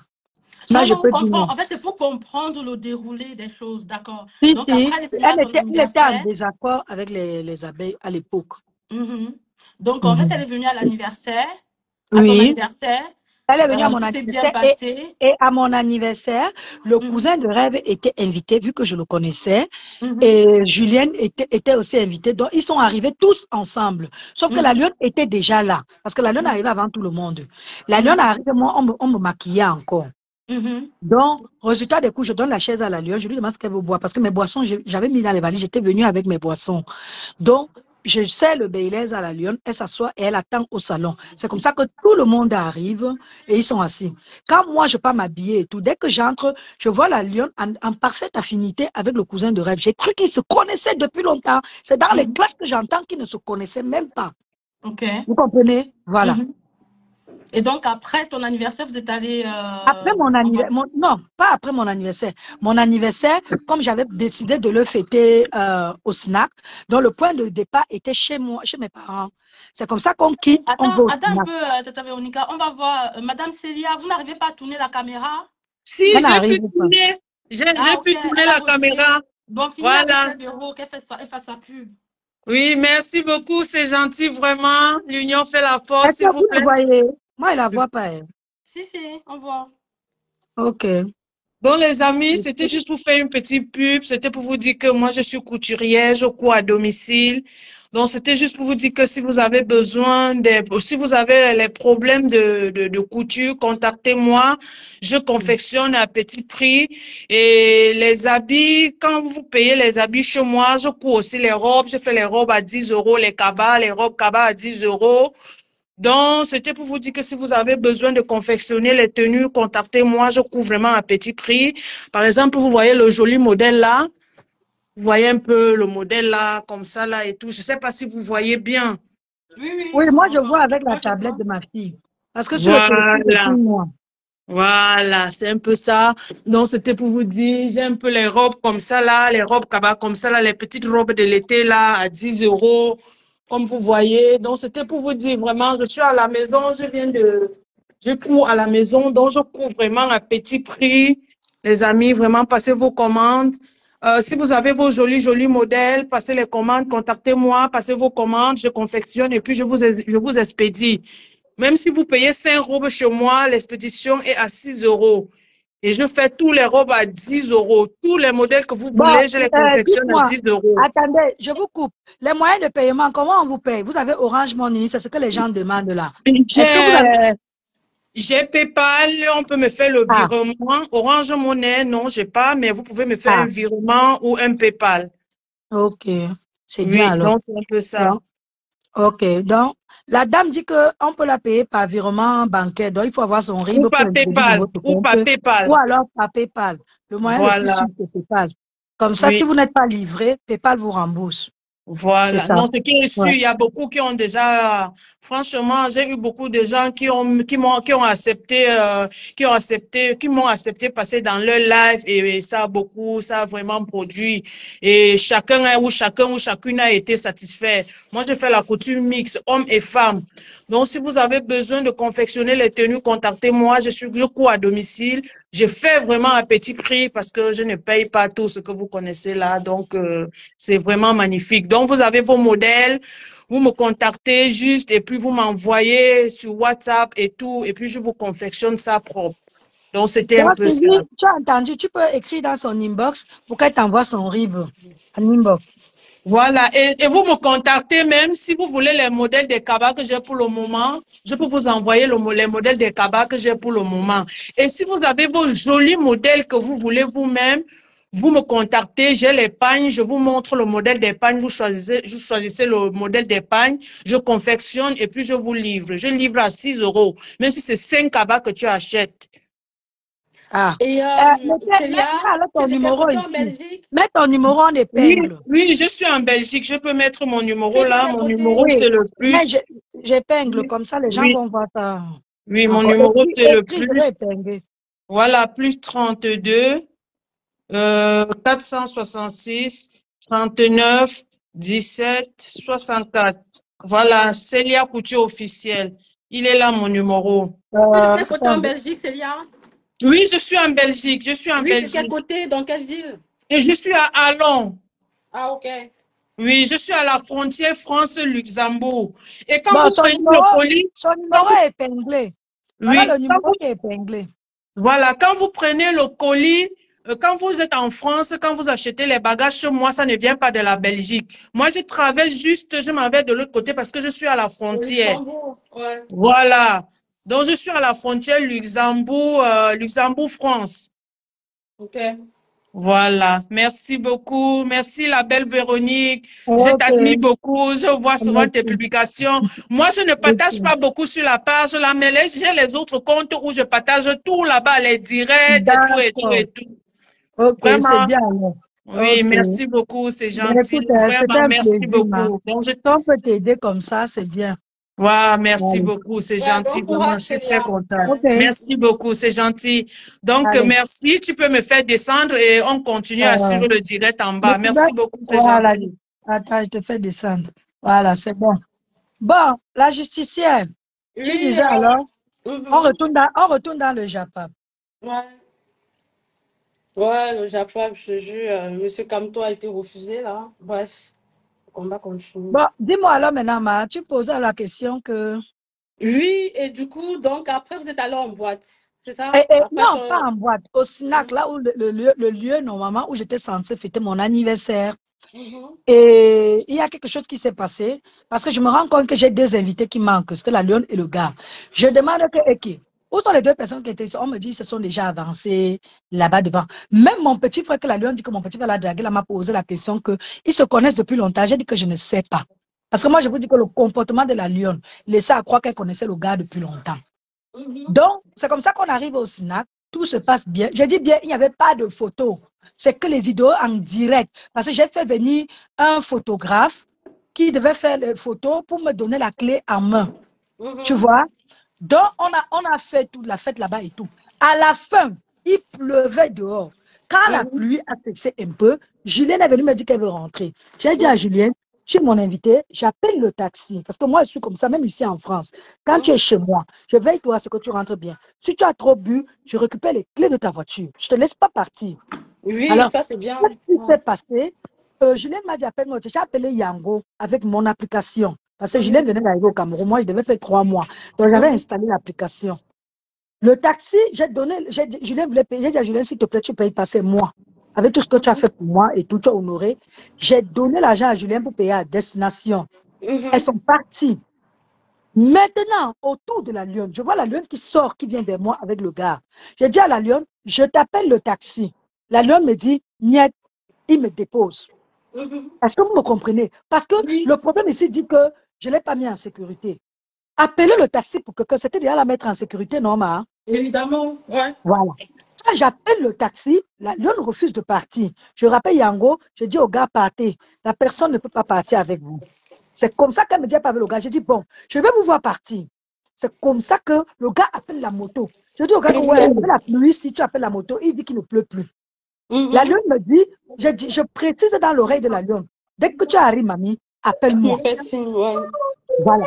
Ça,
Non,
je
non, on
peux dire
comprend.
non.
En fait, c'est pour comprendre le déroulé des choses, d'accord.
Si,
Donc
si,
après, elle est venue à ton
elle était en
anniversaire.
désaccord avec les abeilles à l'époque.
Mhm. Donc en fait, elle
Mhm.
est venue à l'anniversaire, à ton
Oui.
anniversaire.
Elle est venue à mon
Tout s'est bien
anniversaire
passé.
et à mon anniversaire, le
Mhm.
cousin de rêve était invité vu que je le connaissais
Mhm.
et Julienne était aussi invitée. Donc, ils sont arrivés tous ensemble. Sauf que la
Mhm.
lionne était déjà là parce que la lionne
Mhm.
arrivait avant tout le monde. La lionne
Mhm.
arrive, moi, on me maquillait encore.
Mhm.
Donc, résultat des coups, je donne la chaise à la lionne, je lui demande ce qu'elle veut boire parce que mes boissons, j'avais mis dans les valises, j'étais venue avec mes boissons. Donc, je sers le Baileys à la lionne, elle s'assoit et elle attend au salon. C'est comme ça que tout le monde arrive et ils sont assis. Quand moi, je pars m'habiller et tout, dès que j'entre, je vois la lionne en parfaite affinité avec le cousin de rêve. J'ai cru qu'ils se connaissaient depuis longtemps. C'est dans les
Mhm.
classes que j'entends qu'ils ne se connaissaient même pas.
Ok.
Vous comprenez? Voilà.
Mhm. Et donc après ton anniversaire, vous êtes allé
Après mon
comment
anniversaire, non, pas après mon anniversaire. Mon anniversaire, comme j'avais décidé de le fêter au snack, dont le point de départ était chez moi, chez mes parents. C'est comme ça qu'on quitte, on va au
Attends un
snack.
peu, Tata Véronica. On va voir. Madame Célia, vous n'arrivez pas à tourner la caméra?
Si,
Elle
j'ai pu
n'arrive pas.
tourner. J'ai
Ah, ok.
pu tourner
Elle a
la
retiré.
caméra.
Bon, finis avec
Voilà.
Tata Véro, elle fasse sa pub.
Oui, merci beaucoup. C'est gentil, vraiment. L'union fait la force,
Est-ce
s'il
que
vous
vous le
plaît.
voyez? Moi, elle ne la voit pas. Elle.
Si, si, on voit.
Ok.
Donc, les amis, c'était juste pour faire une petite pub. C'était pour vous dire que moi, je suis couturière, je cours à domicile. Donc, c'était juste pour vous dire que si vous avez besoin si vous avez les problèmes de couture, contactez-moi. Je confectionne à petit prix. Et les habits, quand vous payez les habits chez moi, je cours aussi les robes. Je fais les robes à 10 euros, les robes cabas à 10 euros. Donc, c'était pour vous dire que si vous avez besoin de confectionner les tenues, contactez-moi, je couvre vraiment à petit prix. Par exemple, vous voyez le joli modèle là, vous voyez un peu le modèle là, comme ça là et tout. Je ne sais pas si vous voyez bien.
Oui, oui,
Oui, moi, je
enfin,
vois avec la
moi je
tablette
vois.
de ma fille. Parce que sur le téléphone, c'est tout
Voilà,
moi.
voilà, c'est un peu ça. Donc, c'était pour vous dire, j'ai un peu les robes comme ça là, les robes cabas comme ça là, les petites robes de l'été là à 10 euros, comme vous voyez. Donc, c'était pour vous dire vraiment, je suis à la maison, je cours à la maison, donc je cours vraiment à petit prix. Les amis, vraiment, passez vos commandes. Si vous avez vos jolis modèles, passez les commandes, contactez-moi, passez vos commandes, je confectionne et puis je vous expédie. Même si vous payez 5 robes chez moi, l'expédition est à 6 euros. Et je fais tous les robes à 10 euros. Tous les modèles que vous
Bon,
voulez, je les confectionne à
dites-moi,
10 euros.
attendez, je vous coupe. Les moyens de paiement, comment on vous paye? Vous avez Orange Money, c'est ce que les gens demandent là. Est-ce que vous avez...
J'ai PayPal, on peut me faire le
Ah,
virement. Orange Money, non, j'ai pas, mais vous pouvez me faire un
ah,
virement ou un PayPal.
ok. C'est bien
Oui,
alors.
donc c'est un peu ça.
Donc, ok. Donc, la dame dit qu'on peut la payer par virement bancaire. Donc, il faut avoir son RIB
Ou
pour
par
introduire dans
PayPal,
votre
ou
compte
par
ou
PayPal.
alors par PayPal. Le moyen le plus
Voilà,
sûr, c'est PayPal. Comme ça, si
oui.
vous n'êtes pas livré, PayPal vous rembourse. C'est
Voilà.
ça.
Non, ce qui est sûr,
Ouais.
il y a beaucoup qui ont déjà, franchement, j'ai eu beaucoup de gens qui m'ont accepté passer dans leur live et ça a vraiment produit. Et chacun ou chacune a été satisfait. Moi, je fais la couture mixte, hommes et femmes. Donc, si vous avez besoin de confectionner les tenues, contactez-moi. Je cours à domicile. Je fais vraiment à petit prix parce que je ne paye pas tout ce que vous connaissez là. Donc, c'est vraiment magnifique. Donc, vous avez vos modèles, Vous me contactez juste et puis vous m'envoyez sur WhatsApp et tout, et puis je vous confectionne ça propre. Donc, c'était un
Donc,
peu ça.
Sylvie, tu as entendu, tu peux écrire dans son inbox pour qu'elle t'envoie son RIB en inbox.
Voilà, et vous me contactez même si vous voulez les modèles des cabas que j'ai pour le moment. Je peux vous envoyer les modèles des cabas que j'ai pour le moment. Et si vous avez vos jolis modèles que vous voulez vous-même, vous me contactez, j'ai les pagnes, je vous montre le modèle des pagnes, vous choisissez le modèle des pagnes, je confectionne et puis je vous livre. Je livre à 6 €, même si c'est 5 cabas que tu achètes.
Ah.
Et
Mets
Célia,
alors
tu
ton
es de quel
numéro
côté en
ici.
Belgique?
Mets ton numéro en
Oui,
épingle.
oui, je suis en Belgique, je peux mettre mon
Tu
numéro
es de
là,
quel
mon
côté?
numéro
Oui,
c'est le
mais
plus.
j'épingle, comme ça les gens
Oui,
vont voir ça.
oui, mon
Encore.
numéro c'est le
Écris, je vais
plus.
épingler.
Voilà, plus 32 466 39 17 64. Voilà, Célia Couture officielle. Il est là mon numéro.
Tu es de quel côté
Attends,
en Belgique, Célia?
Oui, je suis en Belgique, je suis en
Oui, de quel
Belgique.
côté? Dans quelle ville?
Et je suis à Allons.
Ah, ok.
Oui, je suis à la frontière France-Luxembourg. Et quand
bon,
vous prenez le colis,
son
quand
numéro
vous,
est épinglé. Voilà
oui,
le numéro qui est épinglé.
voilà, quand vous prenez le colis, quand vous êtes en France, quand vous achetez les bagages chez moi, ça ne vient pas de la Belgique. Moi, je traverse juste, je m'en vais de l'autre côté parce que je suis à la
Au
frontière.
Luxembourg, ouais.
Voilà. Donc, je suis à la frontière Luxembourg, Luxembourg-France.
Ok.
Voilà. Merci beaucoup. Merci, la belle Véronique. Je
Ok,
t'admire beaucoup. Je vois souvent tes
merci.
publications. Moi, je ne partage
Ok.
pas beaucoup sur la page là, mais j'ai les autres comptes où je partage tout là-bas, les directs et tout et tout
D'accord.
et tout.
Ok, c'est
Vraiment.
bien alors.
Oui,
Ok.
merci beaucoup. C'est
Ben,
gentil.
écoute, c'était
Vraiment,
un
merci
plaisir, ma.
beaucoup. Donc,
Si on peut t'aider comme ça, c'est bien.
ouais, merci
Allez.
beaucoup. C'est
Ouais,
gentil.
bon
Vraiment,
courage,
je suis très
Célia.
contente.
Ok,
Ouais.
Merci beaucoup. C'est gentil. Donc,
allez.
merci. Tu peux me faire descendre et on continue à
Euh,
suivre le direct en
mais
bas.
tu vas-
Merci beaucoup. C'est
voilà.
gentil.
Attends, je te fais descendre. Voilà, c'est bon. Bon, la justicière, tu
Oui,
disais alors,
mhm.
on retourne dans le Japon.
Ouais. Ouais, le Japon, je te jure, Monsieur Kamto a été refusé, là. Bref, le combat continue.
Bon, dis-moi alors maintenant, ma, tu posais la question que...
Oui, et du coup, donc, après, vous êtes allé en boîte, c'est ça? Après
non, pas
ton...
en boîte, au snack,
Mhm,
là où le lieu, normalement, où j'étais censée fêter mon anniversaire.
mhm,
Et il y a quelque chose qui s'est passé parce que je me rends compte que j'ai deux invités qui manquent, c'était la lionne et le gars. Je
mhm,
demande où sont les deux personnes qui étaient ici? On me dit qu'ils se sont déjà avancés là-bas devant. Même mon petit frère, que la lionne dit que mon petit frère l'a dragué, là m'a posé la question qu'ils se connaissent depuis longtemps. J'ai dit que je ne sais pas. Parce que moi, je vous dis que le comportement de la lionne laissait à croire qu'elle connaissait le gars depuis longtemps.
mhm,
Donc, c'est comme ça qu'on arrive au SNAC, tout se passe bien. Je dis bien, il n'y avait pas de photos. C'est que les vidéos en direct. Parce que j'ai fait venir un photographe qui devait faire les photos pour me donner la clé en main. Tu
mhm,
vois? Donc, on a fait toute la fête là-bas et tout. À la fin, il pleuvait dehors. Quand la
mhm,
pluie a cessé un peu, Julienne est venue me dire qu'elle veut rentrer. J'ai dit à
mhm,
Julienne, tu es mon invité, j'appelle le taxi. Parce que moi, je suis comme ça, même ici en France. Quand tu es
mhm.
chez moi, je veille toi à ce que tu rentres bien. Si tu as trop bu, je récupère les clés de ta voiture. Je ne te laisse pas partir.
Oui,
Alors,
ça, c'est bien.
qu'est-ce qui
Ouais.
s'est passé? Julienne m'a dit, appelle-moi. J'ai appelé Yango avec mon application. Parce que Julienne
Mhm,
venait d'arriver au Cameroun. Moi, je devais faire 3 mois. Donc, j'avais
mhm,
installé l'application. Le taxi, Julien voulait payer. J'ai dit à Julien, s'il te plaît, tu payes passer moi. Avec tout ce que tu as
mhm,
fait pour moi et tout, tu as honoré. J'ai donné l'argent à Julien pour payer à destination. Elles
mhm,
sont parties. Maintenant, autour de la lionne, je vois la lionne qui sort, qui vient vers moi avec le gars. J'ai dit à la lionne, je t'appelle le taxi. La lionne me dit, niet, il me dépose.
mhm.
Est-ce que vous me comprenez? Parce que
Oui,
le problème ici dit que je ne l'ai pas mis en sécurité. Appelez le taxi pour que c'était déjà la mettre en sécurité, non, ma?
évidemment. Ouais.
Voilà. Quand j'appelle le taxi, la lionne refuse de partir. Je rappelle Yango, je dis au gars, partez. La personne ne peut pas partir avec vous. C'est comme ça qu'elle me dit, pas avec le gars. Je dis, bon, je vais vous voir partir. C'est comme ça que le gars appelle la moto. Je dis au gars que, ouais, avec la pluie, si tu appelles la moto, il dit qu'il ne pleut plus. La
Mhm.
lionne me dit, je précise dans l'oreille de la lionne, dès que tu arrives, mamie,
Tu me
appelle-moi.
fais signe, ouais.
Voilà.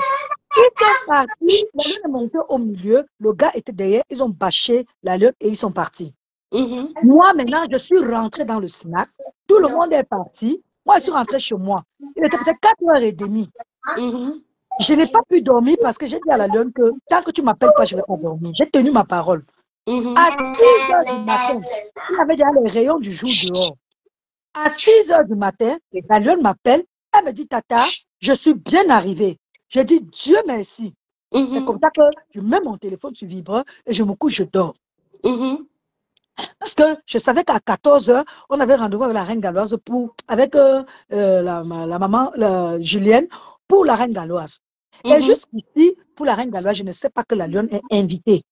Ils sont partis, la lionne est montée au milieu, le gars était derrière, ils ont bâché la lionne et ils sont partis.
Mhm.
Moi, maintenant, je suis rentrée dans le snack. Tout le monde est parti. Moi, je suis rentrée chez moi. Il était peut-être 4h30.
Mhm.
Je n'ai pas pu dormir parce que j'ai dit à la lionne que tant que tu ne m'appelles pas, je ne vais pas dormir. J'ai tenu ma parole.
Mhm.
À 6 heures du matin, il avait déjà les rayons du jour dehors. À 6 heures du matin, la lionne m'appelle. Elle me dit, Tata, je suis bien arrivée. J'ai dit, Dieu merci. C'est comme
Mhm.
ça que je mets mon téléphone sur vibreur et je me couche, je dors.
Mhm.
Parce que je savais qu'à 14 heures, on avait rendez-vous avec la reine galloise avec la maman Julienne pour la reine galloise. Et
Mhm.
jusqu'ici, pour la reine galloise, je ne sais pas que la lionne est invitée.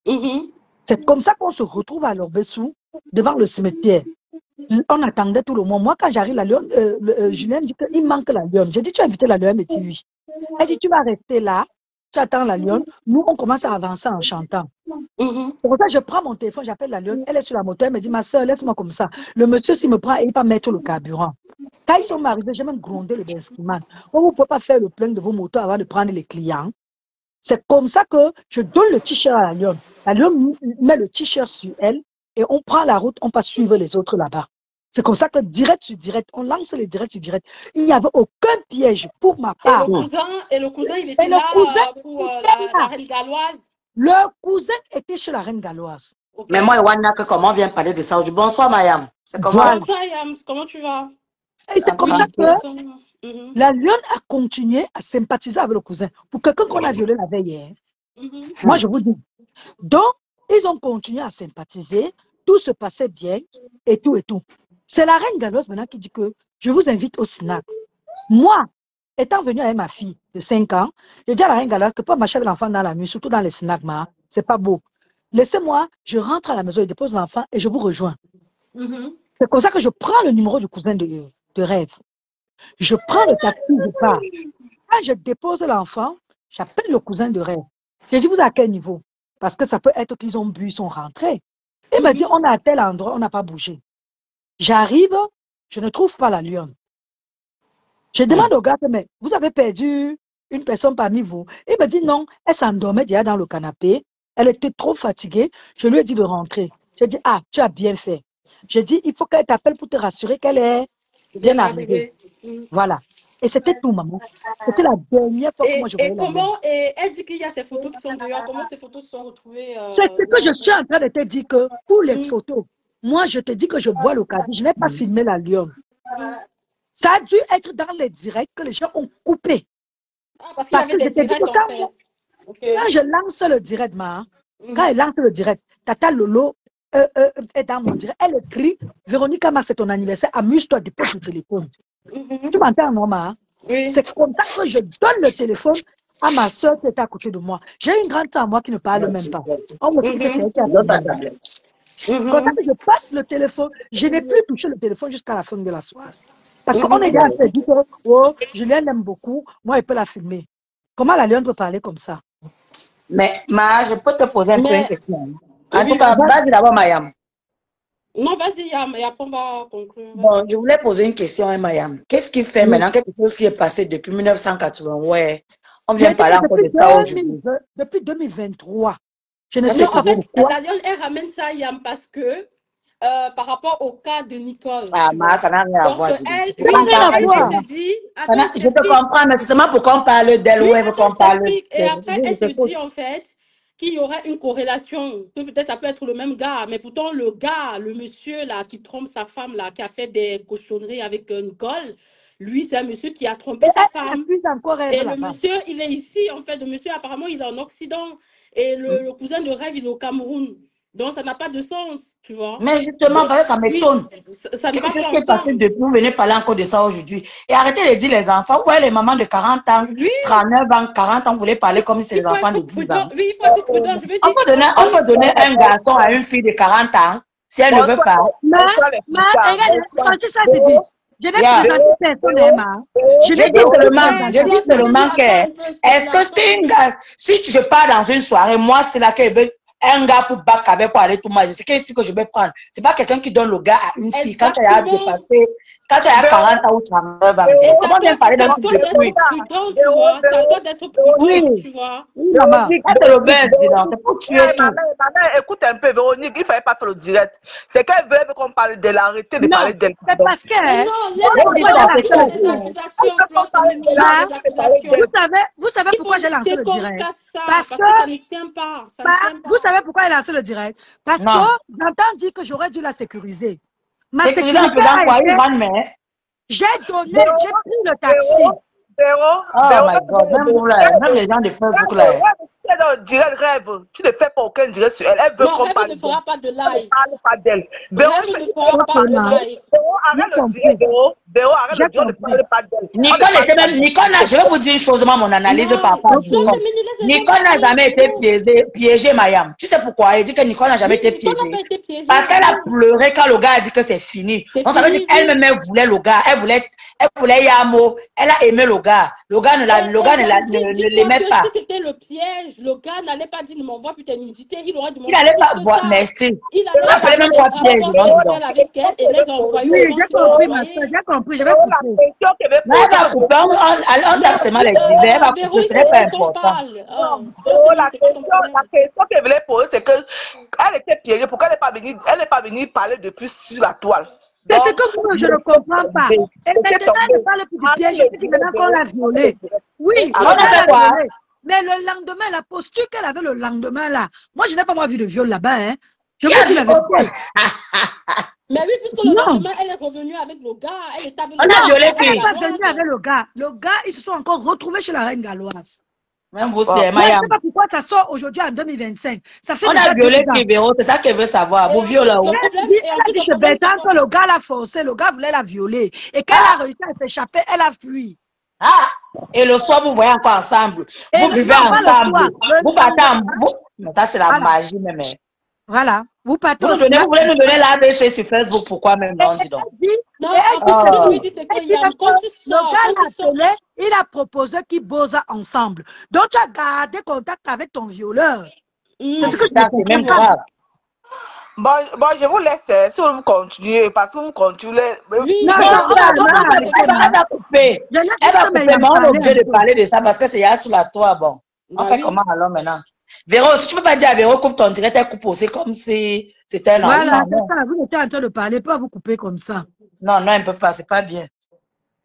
Mhm.
C'est comme ça qu'on se retrouve à l'Orbessou, devant le cimetière. On attendait tout le monde. Moi, quand j'arrive, la lionne, Julienne dit qu'il manque la lionne. J'ai dit, tu as invité la lionne? Elle me dit oui. Elle dit, tu vas rester là, tu attends la lionne. Nous, on commence à avancer en chantant.
Mhm.
C'est pour ça que je prends mon téléphone, j'appelle la lionne. Elle est sur la moto. Elle me dit, ma soeur, laisse-moi comme ça. Le monsieur, s'il me prend, il va mettre le carburant. Quand ils sont arrivés, j'ai même grondé le Benskiman. Vous ne pouvez pas faire le plein de vos motos avant de prendre les clients. C'est comme ça que je donne le t-shirt à la lionne. La lionne met le t-shirt sur elle et on prend la route, on passe suivre les autres là-bas. C'est comme ça que direct sur direct, on lance les directs sur direct. Il n'y avait aucun piège pour ma
Et
part.
le cousin, il
Et
était
le cousin
là pour
était
la
là.
reine galloise.
Le cousin était chez la reine galloise.
Ok.
Mais moi, Iwana, que comment on vient parler de ça aujourd'hui? Bonsoir, Mayam. C'est comment?
Voilà.
Bonsoir, Yams. Comment tu vas?
Et c'est comme ça
Oui,
que
personne. Mhm.
la lionne a continué à sympathiser avec le cousin. Pour quelqu'un qu'on a violé la veille, hein.
Mhm.
Moi je vous dis. Donc, ils ont continué à sympathiser, tout se passait bien et tout et tout. C'est la reine galloise maintenant qui dit que je vous invite au snack. Moi, étant venue avec ma fille de 5 ans, je dis à la reine galloise que pas marcher avec l'enfant dans la nuit, surtout dans les snacks, c'est pas beau. Laissez-moi, je rentre à la maison, je dépose l'enfant et je vous rejoins.
Mhm.
C'est comme ça que je prends le numéro du cousin de rêve. Je prends le taxi, je pars. Quand je dépose l'enfant, j'appelle le cousin de rêve. Je dis, vous à quel niveau? Parce que ça peut être qu'ils ont bu, ils sont rentrés. Il me dit, on est à tel endroit, on n'a pas bougé. J'arrive, je ne trouve pas la lionne. Je demande au gars, mais vous avez perdu une personne parmi vous? Il me dit, non, elle s'endormait déjà dans le canapé. Elle était trop fatiguée. Je lui ai dit de rentrer. Je dis, ah, tu as bien fait. Je dis, il faut qu'elle t'appelle pour te rassurer qu'elle est bien
Bien
arrivée.
arrivé. Mhm.
Voilà. Et c'était tout, maman. C'était la dernière fois que moi je voyais
Et
la lionne.
comment, et elle dit qu'il y a ces photos qui sont dehors. Comment ces photos se sont retrouvées
C'est ce que je suis en train de te dire que pour les
Mhm.
photos, moi je te dis que je bois le café. Je n'ai pas filmé la lionne.
Mhm.
Ça a dû être dans les directs que les gens ont coupé.
Ah, parce qu'il y
Parce
avait
que je
des
te dis que
directs en fait. Ok.
quand je lance le direct, quand
Mhm.
elle lance le direct, Tata Lolo est dans mon direct. Elle écrit, Véronique Ama, c'est ton anniversaire, amuse-toi, dépose le téléphone.
Mhm.
Tu m'entends, non, ma?
Oui.
C'est comme ça que je donne le téléphone à ma soeur qui est à côté de moi. J'ai une grande soeur à moi qui ne parle même pas. On me dit que c'est elle qui a
Donne ta
filmé.
tablette.
Comme ça
Mhm.
que je passe le téléphone, je n'ai plus touché le téléphone jusqu'à la fin de la soirée. Parce qu'on est
Mhm.
déjà dit que, oh, Julien l'aime beaucoup, moi, il peut la filmer. Comment la lionne peut parler comme ça?
Mais, je peux te poser un peu une
Mais,
question. En tout
oui,
cas,
vas-y.
vas-y d'abord, Mayam.
Non, vas-y, Yam, et après on va conclure.
Bon,
Vas-y.
je voulais poser une question à Mayam. Qu'est-ce qui fait
Oui.
maintenant quelque chose qui est passé depuis 1980? Ouais, on
J'ai
vient
dit que
parler encore de ça aujourd'hui.
depuis 2023, je ne
Ça,
sais
Non,
c'est
pas
en fait,
toujours.
pourquoi.
la lionne, elle ramène ça, Yam, parce que par rapport au cas de Nicole,
Ah,
tu vois.
ça n'a rien à
Donc,
voir, dis-le.
elle,
Ça n'a
Pourquoi on
oui,
rien à
parle
voir.
elle
d'elle?
se dit,
Ça
attends, je
Je te
t'explique.
comprends, mais c'est seulement pourquoi on parle d'elle,
Oui,
ouais,
attends,
pourquoi
je
on parle
t'explique. Et
d'elle.
après, elle
Je
se
t'écoute.
dit, en fait, qu'il y aurait une corrélation, que peut-être ça peut être le même gars, mais pourtant, le gars, le monsieur, là, qui trompe sa femme, là, qui a fait des cochonneries avec Nicole, lui, c'est un monsieur qui a
Et
trompé sa
elle
femme.
accuse encore Rêve
Et le
là-bas.
monsieur, il est ici, en fait. Le monsieur, apparemment, il est en Occident. Et le cousin de Rêve, il est au Cameroun. Donc, ça n'a pas de sens, tu vois.
Mais justement,
Donc,
parce que ça
oui,
m'étonne.
ça ne
Quelque
va
chose
pas
qui est passé
ensemble.
depuis, vous venez parler encore de ça aujourd'hui. Et arrêtez de dire les enfants. Ouais, les mamans de 40 ans,
Oui,
39 ans, 40 ans, vous voulez parler comme si c'est
il
les
faut
enfants
être
de 10 ans.
prudent. Oui, il faut être prudent. Je veux
On
dire,
peut donner un garçon à une fille de 40 ans si elle ne veut pas.
Regarde, Francis a dit, je n'ai
Yeah.
présenté personne, Emma. Je
Je
n'ai
dis
dit aucune
seulement,
ouais,
je dis
Florence,
seulement
attends
que,
un peu, s'il te
est-ce
plaît,
que
attends.
si je pars dans une soirée, moi, c'est là que un gars pour bac pour aller tout mal. C'est qu'ici que je vais prendre. C'est pas quelqu'un qui donne le gars à une fille. Quand tu as dépassé, quand tu as 40 ans ou 39 ans. Comment bien parler d'un truc de fruit?
Tu vois, ça doit être prudent, tu vois.
Oui, maman. C'est le bête, c'est pour tuer tout.
Maman, écoute un peu, Véronique, il ne fallait pas faire le direct. C'est qu'elle veut qu'on parle de l'arrêter de parler d'elle.
C'est parce que...
Non, il y a des accusations,
vous savez pourquoi j'ai lancé le direct? Parce que
ça ne tient pas.
Vous savez pourquoi elle a lancé le direct? Parce que j'entends dire que j'aurais dû la sécuriser. Ma
sécuriser un peu dans quoi?
J'ai donné, j'ai pris le taxi.
Oh my God, même les gens de Facebook là.
Tu es dans le direct rêve, tu ne fais pas aucun direct sur elle. Elle veut qu'on parle.
Ne fera pas de live.
Parle pas d'elle.
Véro ne fera pas de live.
Arrête le direct, Véro, arrête le direct, ne parle pas d'elle.
Nicole, je vais vous dire une chose, moi, mon analyse par rapport à Nicole n'a jamais été piégée, Mayam. Tu sais pourquoi? Elle dit que Nicole n'a jamais été piégée. Parce qu'elle a pleuré quand le gars a dit que c'est fini. Donc ça veut dire qu'elle-même voulait le gars. Elle voulait Yamo. Elle a aimé le gars. Le gars ne l'aimait pas.
Si c'était le piège, le gars n'allait pas dire ne m'envoie plus tes nudités. Il aurait demandé.
Il n'allait pas voir, merci.
Il allait
même pas piège.
Avec elle et les envoyer.
Oui, j'ai compris, ma soeur, j'ai compris. Je vais couper.
On tape seulement les divers. Elle va couper, ce n'est pas important.
La question qu'elle voulait poser, c'est qu'elle était piégée. Pourquoi elle n'est pas venue parler depuis sur la toile?
C'est ce que moi, je ne comprends pas. Et maintenant, elle ne parle plus du piège. Elle dit maintenant qu'on l'a violée. Oui, on l'a violée. Mais le lendemain, la posture qu'elle avait le lendemain, là, moi, je n'ai pas vu de viol là-bas. Hein. Je vous dis la vérité.
Mais oui, puisque le lendemain, elle est revenue avec le gars. Elle est avec
on a violé
elle n'est pas venue avec le gars. Le gars, ils se sont encore retrouvés chez la reine galloise.
Même vous, c'est
Maya. Je ne sais pas pourquoi ça sort aujourd'hui en 2025. Ça fait
on a violé Véro, c'est ça qu'elle veut savoir. Vous violez.
Elle a dit que Bertrand, que le gars l'a forcé, le gars voulait la violer. Et quand elle a réussi à s'échapper, elle a fui.
Ah! Et le soir, vous voyez encore ensemble. Vous buvez ensemble. Vous partez en... Mais ça, c'est la magie, même.
Voilà. Vous partez
vous voulez nous donner l'ABC sur Facebook, pourquoi même non, dis donc.
Non, ce que je lui dis, c'est qu'il y a
le gars l'a appelé, il a proposé qu'ils bossent ensemble. Donc, tu as gardé contact avec ton violeur.
C'est ce que c'est même grave.
Bon, je vous laisse si vous continuez, parce que vous continuez.
Oui, elle va couper. Elle va couper, mais on est obligé de parler de ça parce que c'est sur la toile. Bon, on fait comment alors maintenant? Véro, si tu peux pas dire à Véro, coupe ton direct, elle coupe aussi comme si c'était un enfant.
Voilà, c'est ça. Vous êtes en train de parler, pas vous couper comme ça.
Non, non, elle ne peut pas, c'est pas bien.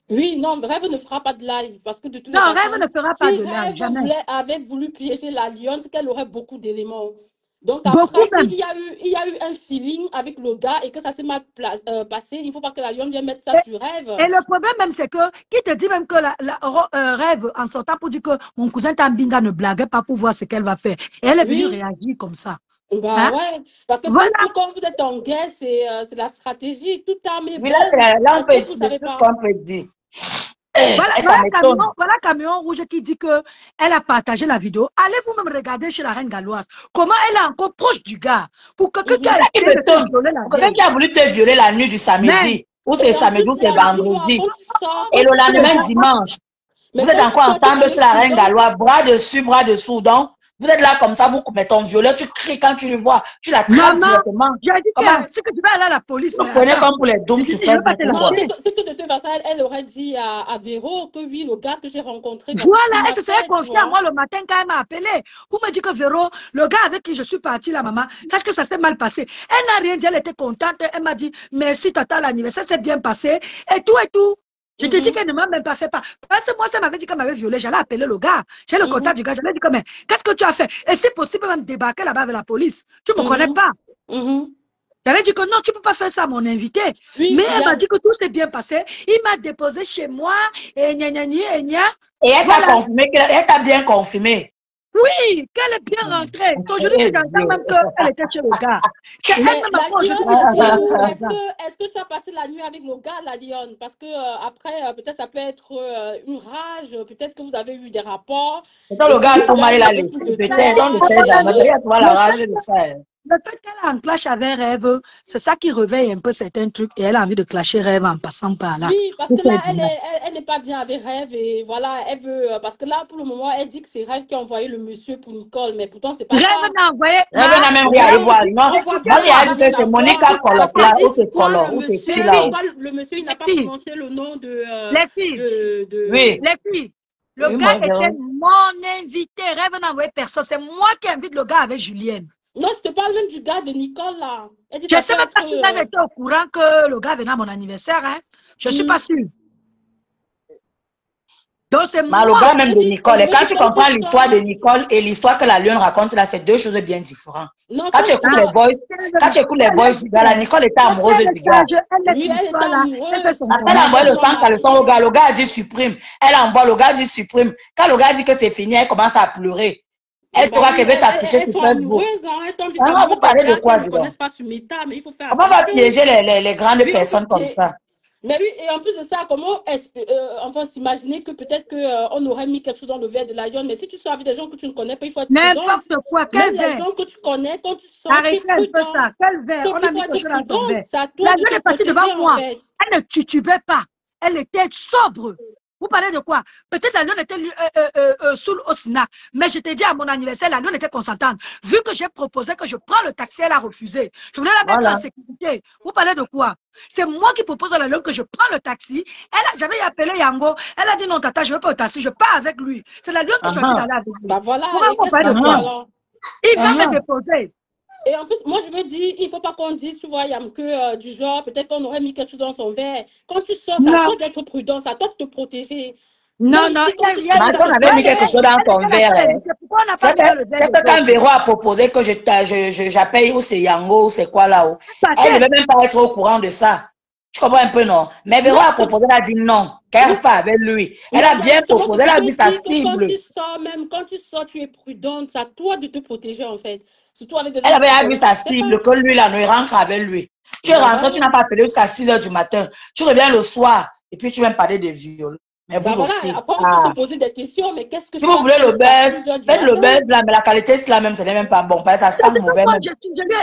Oui, non, Rêve ne fera pas de live parce que de toute
façon, Rêve ne fera pas de live, jamais.
Si Rêve avait voulu piéger la lionne, c'est qu'elle aurait beaucoup d'éléments. Donc après, s'il y a eu un feeling avec le gars et que ça s'est mal passé, il ne faut pas que la lionne vienne mettre ça sur Rêve.
Et le problème même, c'est que, qui te dit même que Rêve, en sortant pour dire que mon cousin Tambinga ne blaguait pas pour voir ce qu'elle va faire. Et elle est venue réagir comme ça.
Bah hein? Ouais, parce que voilà. Quand vous êtes en guerre, c'est la stratégie, tout armé.
Oui, là, on peut dire tout ce qu'on peut dire.
Voilà Camion Rouge qui dit qu'elle a partagé la vidéo. Allez vous-même regarder chez la reine galloise. Comment elle est encore proche du gars. Pour que quelqu'un
qui a voulu te violer la nuit du samedi. Ou c'est samedi ou c'est vendredi. Et le lendemain dimanche. Vous êtes encore ensemble chez la reine galloise. Bras dessus, bras dessous. Donc, vous êtes là comme ça, vous mettez ton violeur, tu cries quand tu le vois, tu la trappes directement.
J'ai dit que que tu vas aller à la police.
Vous prenez comme pour les dômes sur Facebook.
Non, c'est que de toute façon, elle aurait dit à Véro que oui, le gars que j'ai rencontré.
Voilà, elle se serait confiée à moi le matin quand elle m'a appelé. Vous me dites que Véro, le gars avec qui je suis partie, la maman, sache que ça s'est mal passé. Elle n'a rien dit, elle était contente. Elle m'a dit, merci, tata, l'anniversaire s'est bien passé. Et tout, et tout. Je te dis qu'elle ne m'a même pas fait pas. Parce que moi, ça m'avait dit qu'elle m'avait violé. J'allais appeler le gars. J'ai le contact du gars. J'allais dire que, mais qu'est-ce que tu as fait? Et c'est possible même débarquer là-bas avec la police. Tu ne me connais pas. J'allais dire que non, tu ne peux pas faire ça à mon invité. Oui, mais elle m'a dit que tout s'est bien passé. Il m'a déposé chez moi. Et gna gna gna gna.
Et elle t'a confirmé, elle t'a bien confirmé.
Oui, qu'elle est bien rentrée. Aujourd'hui, tu entends même qu'elle était chez le gars.
Est-ce que tu as passé la nuit avec le gars, la lionne? Parce que après, peut-être ça peut être une rage, peut-être que vous avez eu des rapports.
Peut-être le gars a tout mal, il a laissé. Peut-être, on le fait jamais. Tu vois la rage de ça.
Le fait qu'elle est en clash avec Rêve, c'est ça qui réveille un peu certains trucs et elle a envie de clasher Rêve en passant par là.
Oui, parce que là, elle n'est pas bien avec Rêve et voilà, elle veut. Parce que là, pour le moment, elle dit que c'est Rêve qui a envoyé le monsieur pour Nicole, mais pourtant, c'est pas ça.
Rêve n'a envoyé.
Rêve n'a même rien à y voir. Non, moi, j'ai dit que c'est Monica Color, là, où c'est Color, où c'est qui là.
Le monsieur, il n'a pas prononcé le nom de.
Les filles.
Oui.
Les filles. Le gars était mon invité. Rêve n'a envoyé personne. C'est moi qui invite le gars avec Julienne.
Non, je te parle même du gars de Nicole, là.
Je ne sais même pas si elle était au courant que le gars venait à mon anniversaire. Hein. Je ne suis pas sûre. Donc, c'est moi.
Le gars même de Nicole. Et quand tu comprends l'histoire de Nicole et l'histoire que la Lionne raconte là, c'est deux choses bien différentes. Quand tu écoutes les voix du gars, là, Nicole était amoureuse du gars.
Oui, elle était amoureuse.
Parce qu'elle a envoyé le sang par le sang au gars. Le gars a dit supprime. Elle envoie, le gars dit supprime. Quand le gars dit que c'est fini, elle commence à pleurer. Elle pourra qu'elle veut t'afficher sur Facebook. Vous parlez de quoi, dis donc? Comment on va piéger les grandes personnes comme ça?
Mais oui, et en plus de ça, comment enfin s'imaginer que peut-être qu'on aurait mis quelque chose dans le verre de la Lionne, mais si tu sors avec des gens que tu ne connais pas, il faut être prudent.
N'importe quoi, quel verre?
Les gens que tu connais, quand tu sors,
arrêtez un peu ça, quel verre? On a mis quelque chose dans son verre. La Lionne est partie devant moi. Elle ne titubait pas. Elle était sobre. Vous parlez de quoi? Peut-être la Lionne était sous Osina, mais je t'ai dit à mon anniversaire, la Lionne était consentante. Vu que j'ai proposé que je prends le taxi, elle a refusé. Je voulais la mettre en sécurité. Vous parlez de quoi? C'est moi qui propose à la Lionne que je prends le taxi. J'avais appelé Yango. Elle a dit non, tata, je ne veux pas au taxi, je pars avec lui. C'est la Lionne qui choisit d'aller avec lui.
Bah voilà.
Il va me déposer.
Et en plus, moi, je veux dire, il ne faut pas qu'on dise, tu vois, Yam, que du genre, peut-être qu'on aurait mis quelque chose dans son verre. Quand tu sors, c'est à toi d'être prudent, c'est à toi de te protéger.
Non,
Maton avait mis quelque chose dans ton verre. C'est que quand Véro a proposé que j'appelle ou c'est Yango ou c'est quoi là-haut, elle ne devait même pas être au courant de ça. Tu comprends un peu, non? Mais Véro a proposé, elle a dit non, qu'elle ne pas avec lui. Elle a bien proposé, elle a vu sa cible.
Quand tu sors, tu es prudente, c'est à toi de te protéger en fait.
Elle avait vu sa cible, que lui, là, ne rentre avec lui. Tu es rentré, tu n'as pas appelé jusqu'à 6 h du matin. Tu reviens le soir et puis tu viens me parler de viol. Mais vous aussi.
Après, on peut se poser des questions, mais qu'est-ce que
si vous voulez le buzz, faites le buzz, là, mais la qualité, c'est la même, ce n'est même pas bon. Ça sent mauvais.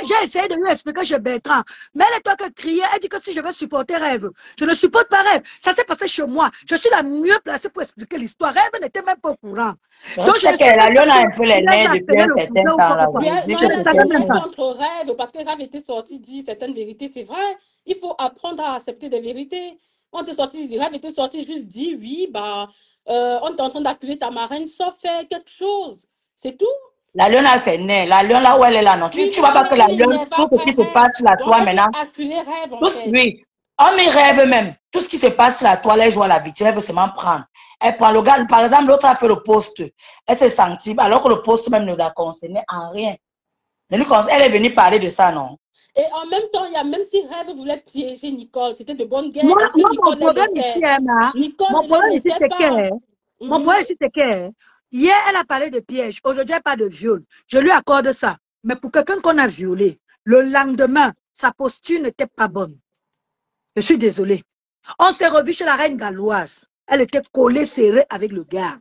J'ai essayé de lui expliquer chez Bertrand. Mais elle est toi qui criait, elle dit que si je veux supporter Rêve, je ne supporte pas Rêve. Ça s'est passé chez moi. Je suis la mieux placée pour expliquer l'histoire. Rêve n'était même pas au courant.
Donc, je sais que la Lionne a un peu les nez depuis un certain temps. Là,
contre Rêve, parce que Rêve était sorti, dit certaines vérités, c'est vrai. Il faut apprendre à accepter des vérités. On était sorti, Rêve était sorti, juste dit oui, bah, on est en train d'accuser ta marraine sans faire quelque chose. C'est tout.
La Lionne a ses nez. La Lionne, là où elle est là, non. Tu vois pas que la Lionne, tout ce qui se passe sur la toile maintenant. Oui. On met Rêve même. Tout ce qui se passe sur la toile, elle joue à la victime, elle veut seulement prendre. Elle prend le gars. Par exemple, l'autre a fait le poste. Elle s'est sentie, alors que le poste même ne la concernait en rien. Elle est venue parler de ça, non?
Et en même temps, il y a même si Rêve voulait piéger Nicole, c'était de bonne guerre.
Mon problème ici, c'est que hier, elle a parlé de piège. Aujourd'hui, elle parle de viol. Je lui accorde ça. Mais pour quelqu'un qu'on a violé, le lendemain, sa posture n'était pas bonne. Je suis désolée. On s'est revu chez la reine galloise. Elle était collée, serrée avec le gars.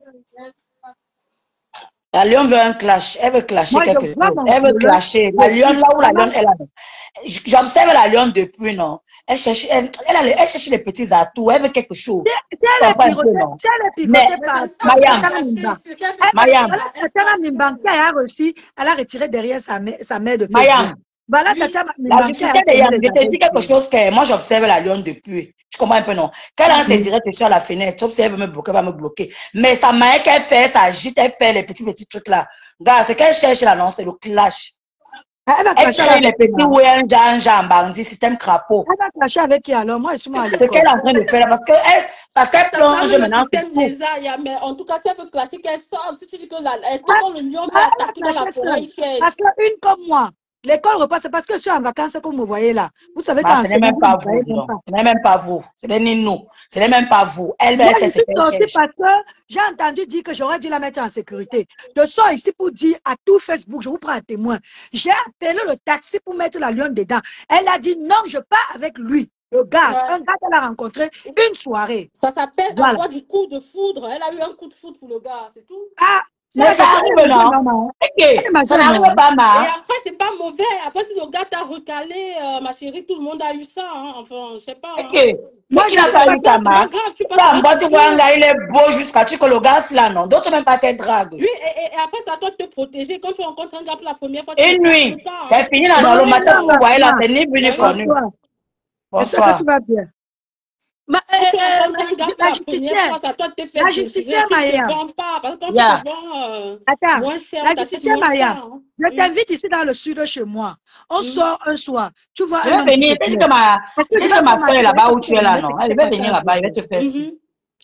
La Lionne veut un clash. Elle veut clasher quelque chose. Elle veut clasher. La Lionne, là où la Lionne est là. J'observe la Lionne depuis, non. Elle cherche les petits atouts. Elle veut quelque chose.
Mayam, elle a retiré derrière sa mère de
Mayam. Voilà, la justice de Yam, je te dis quelque chose que moi j'observe la Lionne depuis. Tu comprends un peu, non? Quand elle se direct sur la fenêtre, si elle veut me bloquer, elle va me bloquer. Mais sa main qu'elle fait, ça agite, elle fait les petits trucs là. Regarde, ce qu'elle cherche là, non, c'est le clash. Elle crée les petits ouïens, Jean, bandit, système crapaud.
Elle va clasher avec qui alors? Moi, je suis mal.
C'est ce qu'elle est en train de faire là, parce qu'elle plonge maintenant.
Mais en tout cas, si elle veut clasher, qu'elle sort. Si tu dis que est-ce que quand le lion va attaquer dans la forêt,
parce qu'une comme moi, l'école repasse, c'est parce que je suis en vacances comme vous voyez là. Vous savez
ce n'est même pas vous. Ce n'est même pas vous. Ce n'est ni nous. Ce n'est même pas vous. Elle va
c'est parce que j'ai entendu dire que j'aurais dû la mettre en sécurité. Je sors ici pour dire à tout Facebook, je vous prends un témoin. J'ai appelé le taxi pour mettre la Lionne dedans. Elle a dit non, je pars avec lui. Le gars, un gars qu'elle a rencontré une soirée.
Ça s'appelle avoir du coup de foudre. Elle a eu un coup de foudre pour le gars, c'est tout.
Ah,
Mais ça arrive, non? Ok, ça n'arrive pas,
Et
ma.
après, c'est pas mauvais. Après, si le gars t'a recalé, ma chérie, tout le monde a eu ça. Hein. Enfin, je sais pas. Hein.
Ok. Moi, qui n'a pas eu ça, ma. Tu vois un gars, il est beau jusqu'à ce que le gars, là, non. D'autres même pas te drague.
Oui, et après, c'est à toi de te protéger. Quand tu rencontres un gars pour la première fois,
Une nuit, c'est fini dans le matin, vous voyez là, c'est ni vu ni connu.
Est-ce que tu vas bien?
Quand tu rencontres un gars pour la première fois, c'est à toi de te faire désirer. Tu ne te vends pas. Parce que quand tu te vends moins cher, tu achètes moins cher.
Je t'invite ici dans le sud de chez moi. On sort un soir. Tu vois.
Je vais venir. Est-ce que ma soeur est là-bas où tu es là, non? Elle va venir là-bas, elle va te faire ci.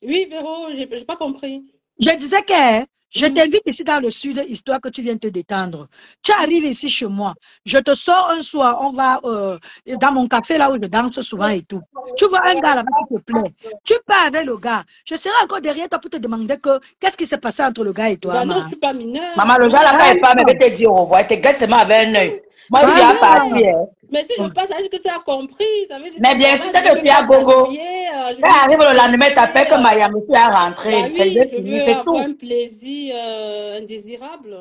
Oui, Véro, je n'ai pas compris.
Je disais que je t'invite ici dans le sud, histoire que tu viennes te détendre. Tu arrives ici chez moi. Je te sors un soir, on va dans mon café là où je danse souvent et tout. Tu vois un gars là-bas qui te plaît. Tu pars avec le gars. Je serai encore derrière toi pour te demander qu'est-ce qui s'est passé entre le gars et toi.
Bah non, je suis pas mineure.
Maman, le gars là, quand il parle, il va te dire au revoir. Il te guette seulement avec un œil. Moi, je suis à partir.
Mais si je passe, est-ce que tu as compris? Ça veut dire
mais bien sûr, c'est que tu as gogo. Quand arrive le lendemain, tu t'appelles que Maya me à rentrer.
Bah oui, je veux avoir un plaisir indésirable.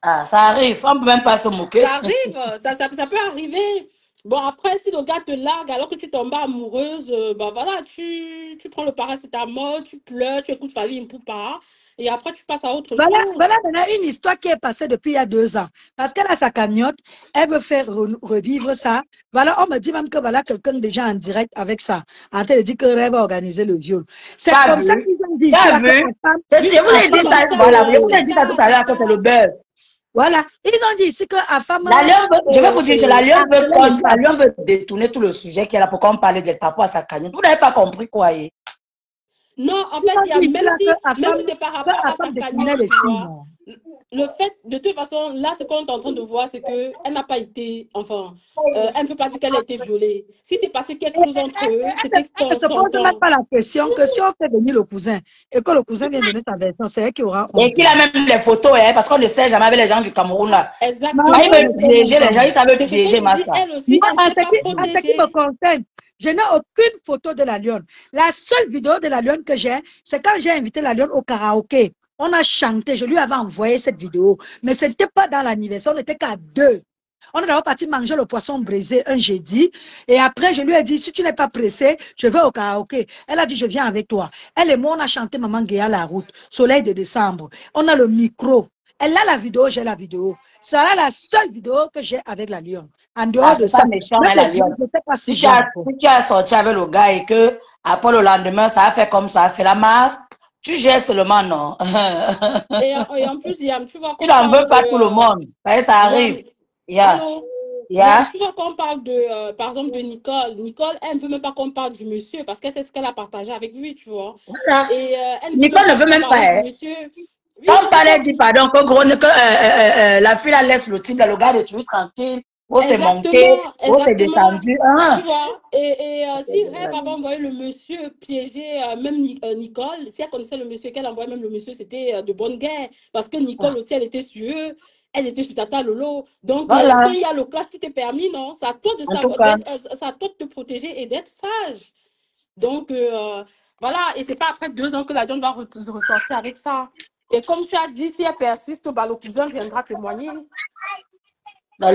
Ah, ça arrive. On ne peut même pas se moquer.
Ça arrive. Ça peut arriver. Bon, après, si le gars te largue alors que tu tombes amoureuse, bah voilà, tu prends le paracétamol, tu pleures, tu écoutes Fally Ipupa. Et après, tu passes à autre chose.
Voilà maintenant une histoire qui est passée depuis il y a 2 ans. Parce qu'elle a sa cagnotte, elle veut faire revivre ça. Voilà, on me dit même que voilà quelqu'un déjà en direct avec ça. En train de dire que Rêve va organiser le viol. C'est comme ça qu'ils ont dit.
Tu as vu? C'est ce que vous avez dit ça. Voilà, vous avez dit ça tout à l'heure que c'est le beurre.
Voilà, ils ont dit ici que à femme.
Je vais vous dire, la Lyon veut détourner tout le sujet qui est là pour qu'on parle de rapport à sa cagnotte. Vous n'avez pas compris quoi?
Non, en fait, il y a même si c'est par rapport à sa cagnotte, le fait, de toute façon, là, ce qu'on est en train de voir, c'est qu'elle n'a pas été, enfin, elle ne peut pas dire qu'elle a été violée. Si c'est passé quelque chose entre eux, c'était
consentant. Elle ne se pose même pas la question que si on fait venir le cousin et que le cousin vient donner sa version, c'est elle qui aura...
Et qu'il a même les photos, parce qu'on ne sait jamais avec les gens du Cameroun, là.
Exactement.
Ils veulent piéger les gens, ils savent piéger Massa.
Elle aussi,
en ce qui me concerne, je n'ai aucune photo de la lionne. La seule vidéo de la lionne que j'ai, c'est quand j'ai invité la lionne au karaoké. On a chanté, je lui avais envoyé cette vidéo, mais ce n'était pas dans l'anniversaire, on n'était qu'à 2. On est d'abord parti manger le poisson braisé un jeudi, et après je lui ai dit, si tu n'es pas pressé, je vais au karaoké. Elle a dit, je viens avec toi. Elle et moi, on a chanté Maman Guéa la route, Soleil de décembre. On a le micro. Elle a la vidéo, j'ai la vidéo. C'est la seule vidéo que j'ai avec la lionne. En dehors de ça,
méchant, la lionne. Si tu as sorti avec le gars et que après le lendemain, ça a fait comme ça, a fait la marque. Tu gères seulement, non.
et en plus, Yam, tu vois
tu n'en veux pas tout le monde. Ça arrive.
Tu vois qu'on parle de, par exemple, de Nicole. Nicole, elle ne veut même pas qu'on parle du monsieur parce qu'elle sait ce qu'elle a partagé avec lui, tu vois.
Voilà.
Et,
Nicole ne veut même pas. Quand on parlait, dit pardon, que la fille, elle laisse le type, là, le gars, est toujours tranquille. Oh, c'est monté, oh, c'est descendu.
Tu vois, et si Rêve avait envoyé le monsieur piéger même Nicole, si elle connaissait le monsieur, qu'elle envoyait même le monsieur, c'était de bonne guerre. Parce que Nicole aussi, elle était sur eux, elle était sur Tata Lolo. Donc, quand il y a le clash, tout est permis, non? C'est à toi de savoir, c'est à toi de te protéger et d'être sage. Donc, voilà, et c'est pas après 2 ans que la jeune va ressortir avec ça. Et comme tu as dit, si elle persiste, bah, le cousin viendra témoigner.
Il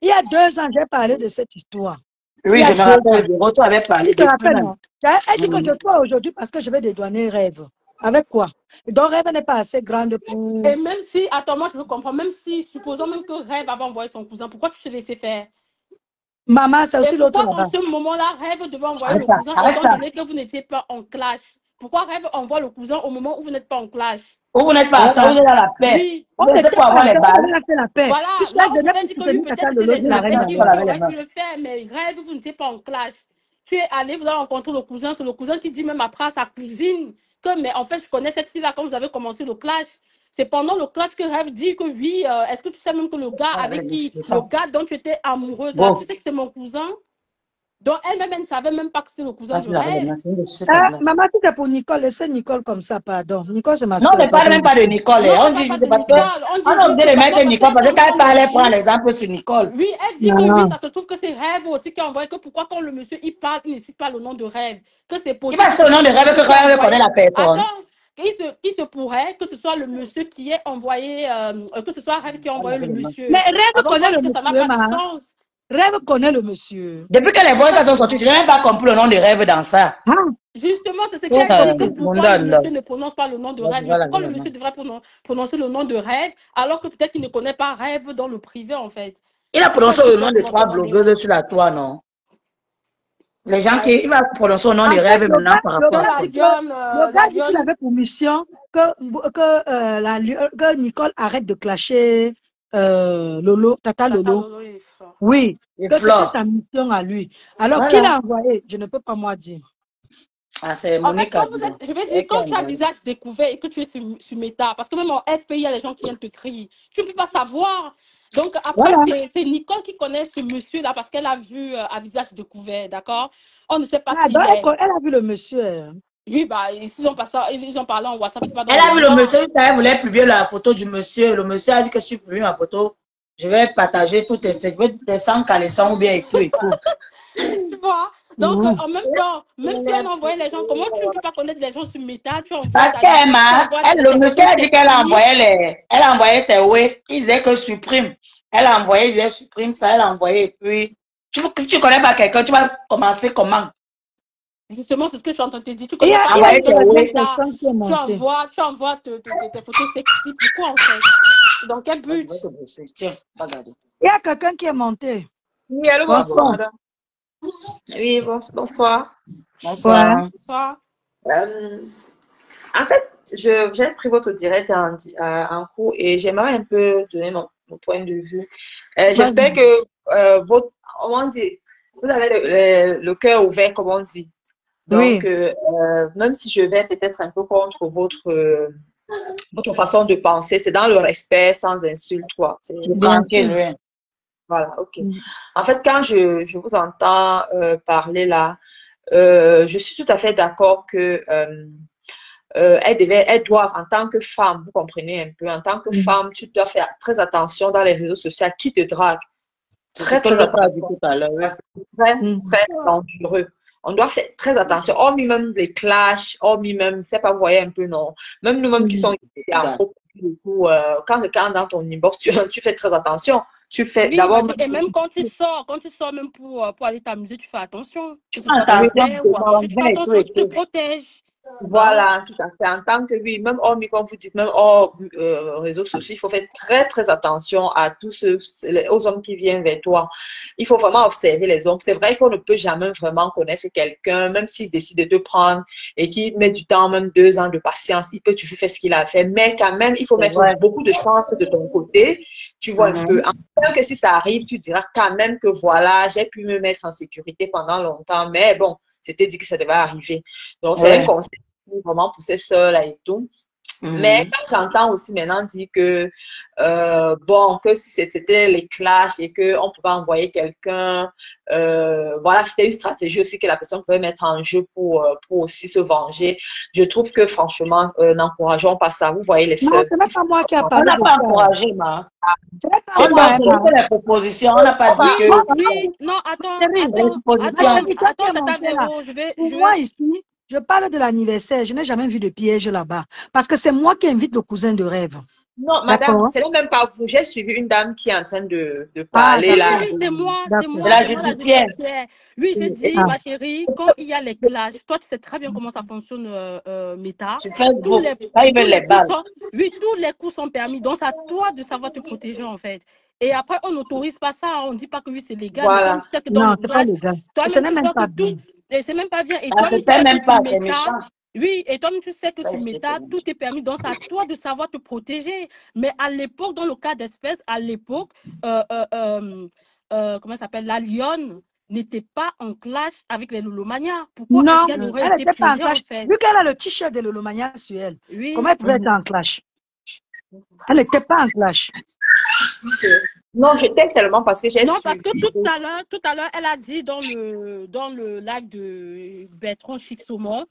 y a 2 ans, j'ai parlé de cette histoire.
Oui, je me rappelle. Tu avais parlé.
Elle dit que je sois aujourd'hui parce que je vais dédouaner Rêve. Avec quoi? Donc Rêve n'est pas assez grande pour...
Et même si, attends, moi je veux comprendre, même si, supposons même que Rêve avait envoyé son cousin, pourquoi tu te laissais faire?
Maman, c'est aussi l'autre
là-bas. En ce moment-là, Rêve devait envoyer le cousin étant donné que vous n'étiez pas en clash. Pourquoi Rêve envoie le cousin au moment où vous n'êtes pas en clash?
Où vous n'êtes pas, vous êtes dans la paix.
Oui.
On ne sait pas avoir les balles.
Voilà, là, on peut dire que lui, peut-être que les amis qui auraient pu le faire, mais Rêve, vous n'étiez pas en clash. Tu es allé, vous avez rencontré le cousin, c'est le cousin qui dit même après à sa cousine que, mais en fait, je connais cette fille-là quand vous avez commencé le clash. C'est pendant le clash que Rêve dit que oui, est-ce que tu sais même que le gars avec qui, le gars dont tu étais amoureuse, là, tu sais que c'est mon cousin? Donc, elle-même, elle ne savait même pas que c'était le cousin de Rêve.
Maman, si c'est pour Nicole, laissez Nicole comme ça, pardon. Nicole, c'est ma
soeur. Non, ne parle même pas de Nicole. On dit juste parce que... On a de mettre Nicole parce qu'elle parlait prendre l'exemple sur Nicole.
Oui, elle dit que oui, ça se trouve que c'est Rêve aussi qui a envoyé que pourquoi quand le monsieur, il parle, il ne cite pas le nom de Rêve. Que c'est possible.
Il va sur le nom de Rêve que Rêve connaît la personne.
Attends, il se pourrait que ce soit le monsieur qui ait envoyé, que ce soit Rêve qui a envoyé le monsieur.
Mais Rêve
Avant
connaît le
que ça n'a
monsieur,
pas de
ma.
sens.
Rêve connaît le monsieur.
Depuis que les voix sont sorties, je n'ai même pas compris le nom de Rêve dans ça.
Ah.
Justement, c'est ce qu'elle dit, que pourquoi le monsieur ne prononce pas le nom de Rêve. Pourquoi le monsieur devrait prononcer le nom de Rêve, alors que peut-être qu'il ne connaît pas Rêve dans le privé, en fait.
Il a prononcé le nom de 3 blogueuses sur la toile, non? Les gens qui... Il va prononcer le nom de Rêve maintenant par rapport à
le gars dit qu'il avait pour mission que Nicole arrête de clasher Lolo, Tata Lolo. Oui, que c'est sa mission à lui. Alors, voilà. Qui l'a envoyé? Je ne peux pas moi dire.
Ah, c'est
Monica. En fait, je vais dire, quand tu as visage découvert et que tu es sur Meta, parce que même en FPI, il y a les gens qui viennent te crier. Tu ne peux pas savoir. Donc, après, voilà. C'est Nicole qui connaît ce monsieur-là parce qu'elle a vu à visage découvert, d'accord? On ne sait pas qui est.
Elle a vu le monsieur.
Oui, bah, ils ont parlé en WhatsApp. Pas dans
elle a vu le monsieur, elle voulait publier la photo du monsieur. Le monsieur a dit que si je publie ma photo, je vais partager tout tes 100 caleçons ou bien et tout et tout.
Tu vois? Donc, en même temps, même si on envoyait les gens, comment tu ne peux pas connaître les gens sur Meta?
Parce que le monsieur a dit qu'elle a envoyé ses ouais. Il disait que supprime. Elle a envoyé, il disait supprime ça, elle a envoyé. Et puis, si tu ne connais pas quelqu'un, tu vas commencer comment?
Justement, c'est ce que je suis en train de te dire. Tu connais pas quelqu'un, tu envoies tes photos sexy. Pourquoi en fait? Dans quel but?
Tiens, regarde. Il y a quelqu'un qui est monté.
Oui, allô, bonsoir. Oui, bonsoir.
Bonsoir.
Bonsoir.
En fait, j'ai pris votre direct en cours et j'aimerais un peu donner mon point de vue. J'espère que comment dire, vous avez le cœur ouvert, comme on dit. Donc, oui. Même si je vais peut-être un peu contre votre façon de penser, c'est dans le respect, sans insulte, quoi. C'est tranquille. Voilà, ok. En fait, quand je vous entends parler là, je suis tout à fait d'accord que elles doivent, en tant que femme, vous comprenez un peu, en tant que femme, tu dois faire très attention dans les réseaux sociaux qui te drague. Très attention. Très dangereux. On doit faire très attention. Hormis même les clashs, hormis même, c'est pas, vous voyez un peu, non. Même nous-mêmes qui sont quand quelqu'un dans ton inbox, tu fais très attention. Tu fais d'abord.
Et même quand tu sors même pour aller t'amuser, tu fais attention. Tu fais
attention,
tu te protèges.
Voilà, tout à fait. En tant que oui, même hors, comme vous dites, même hors réseaux sociaux, il faut faire très, très attention à tous aux hommes qui viennent vers toi. Il faut vraiment observer les hommes. C'est vrai qu'on ne peut jamais vraiment connaître quelqu'un, même s'il décide de te prendre et qu'il met du temps, même 2 ans de patience, il peut toujours faire ce qu'il a fait. Mais quand même, il faut mettre beaucoup de chance de ton côté. Tu vois un peu. En tant que si ça arrive, tu diras quand même que voilà, j'ai pu me mettre en sécurité pendant longtemps. Mais bon, c'était dit que ça devait arriver. Donc, c'est un conseil vraiment pour ces sœurs-là et tout. Mais quand j'entends aussi maintenant dire que, bon, que si c'était les clashs et qu'on pouvait envoyer quelqu'un, voilà, c'était une stratégie aussi que la personne pouvait mettre en jeu pour aussi se venger. Je trouve que, franchement, n'encourageons pas ça. Vous voyez les sœurs.
C'est même pas moi qui a parlé.
On n'a pas encouragé, ma. On a fait la proposition, on n'a pas dit que...
Oui, non, attends,
moi ici, je parle de l'anniversaire. Je n'ai jamais vu de piège là-bas. Parce que c'est moi qui invite le cousin de Rêve.
Non, madame, ce n'est même pas vous. J'ai suivi une dame qui est en train de parler là.
Oui, c'est moi,
la judiciaire.
Oui, je dis, ma chérie, quand il y a les clashs, toi, tu sais très bien comment ça fonctionne, Meta.
Tous
les coups sont permis. Donc, c'est à toi de savoir te protéger, en fait. Et après, on n'autorise pas ça. On ne dit pas que oui, c'est légal.
Voilà. Non, c'est pas légal. Ce n'est même pas bien.
Et c'est même pas bien. Et
toi, c'est même pas, c'est méchant.
Oui, et toi, tu sais que sur Meta, tout est permis. Donc, c'est à toi de savoir te protéger. Mais à l'époque, dans le cas d'espèce, à l'époque, comment ça s'appelle, la lionne n'était pas en clash avec les Lolomania. Pourquoi
non,
elle
n'était pas en clash. Vu qu'elle a le t-shirt de Lolomania sur elle, comment elle pouvait être en clash? Elle n'était pas en clash.
Non, j'étais seulement parce que j'ai
non, parce que tout à l'heure, elle a dit dans le live de Bertrand Chixomon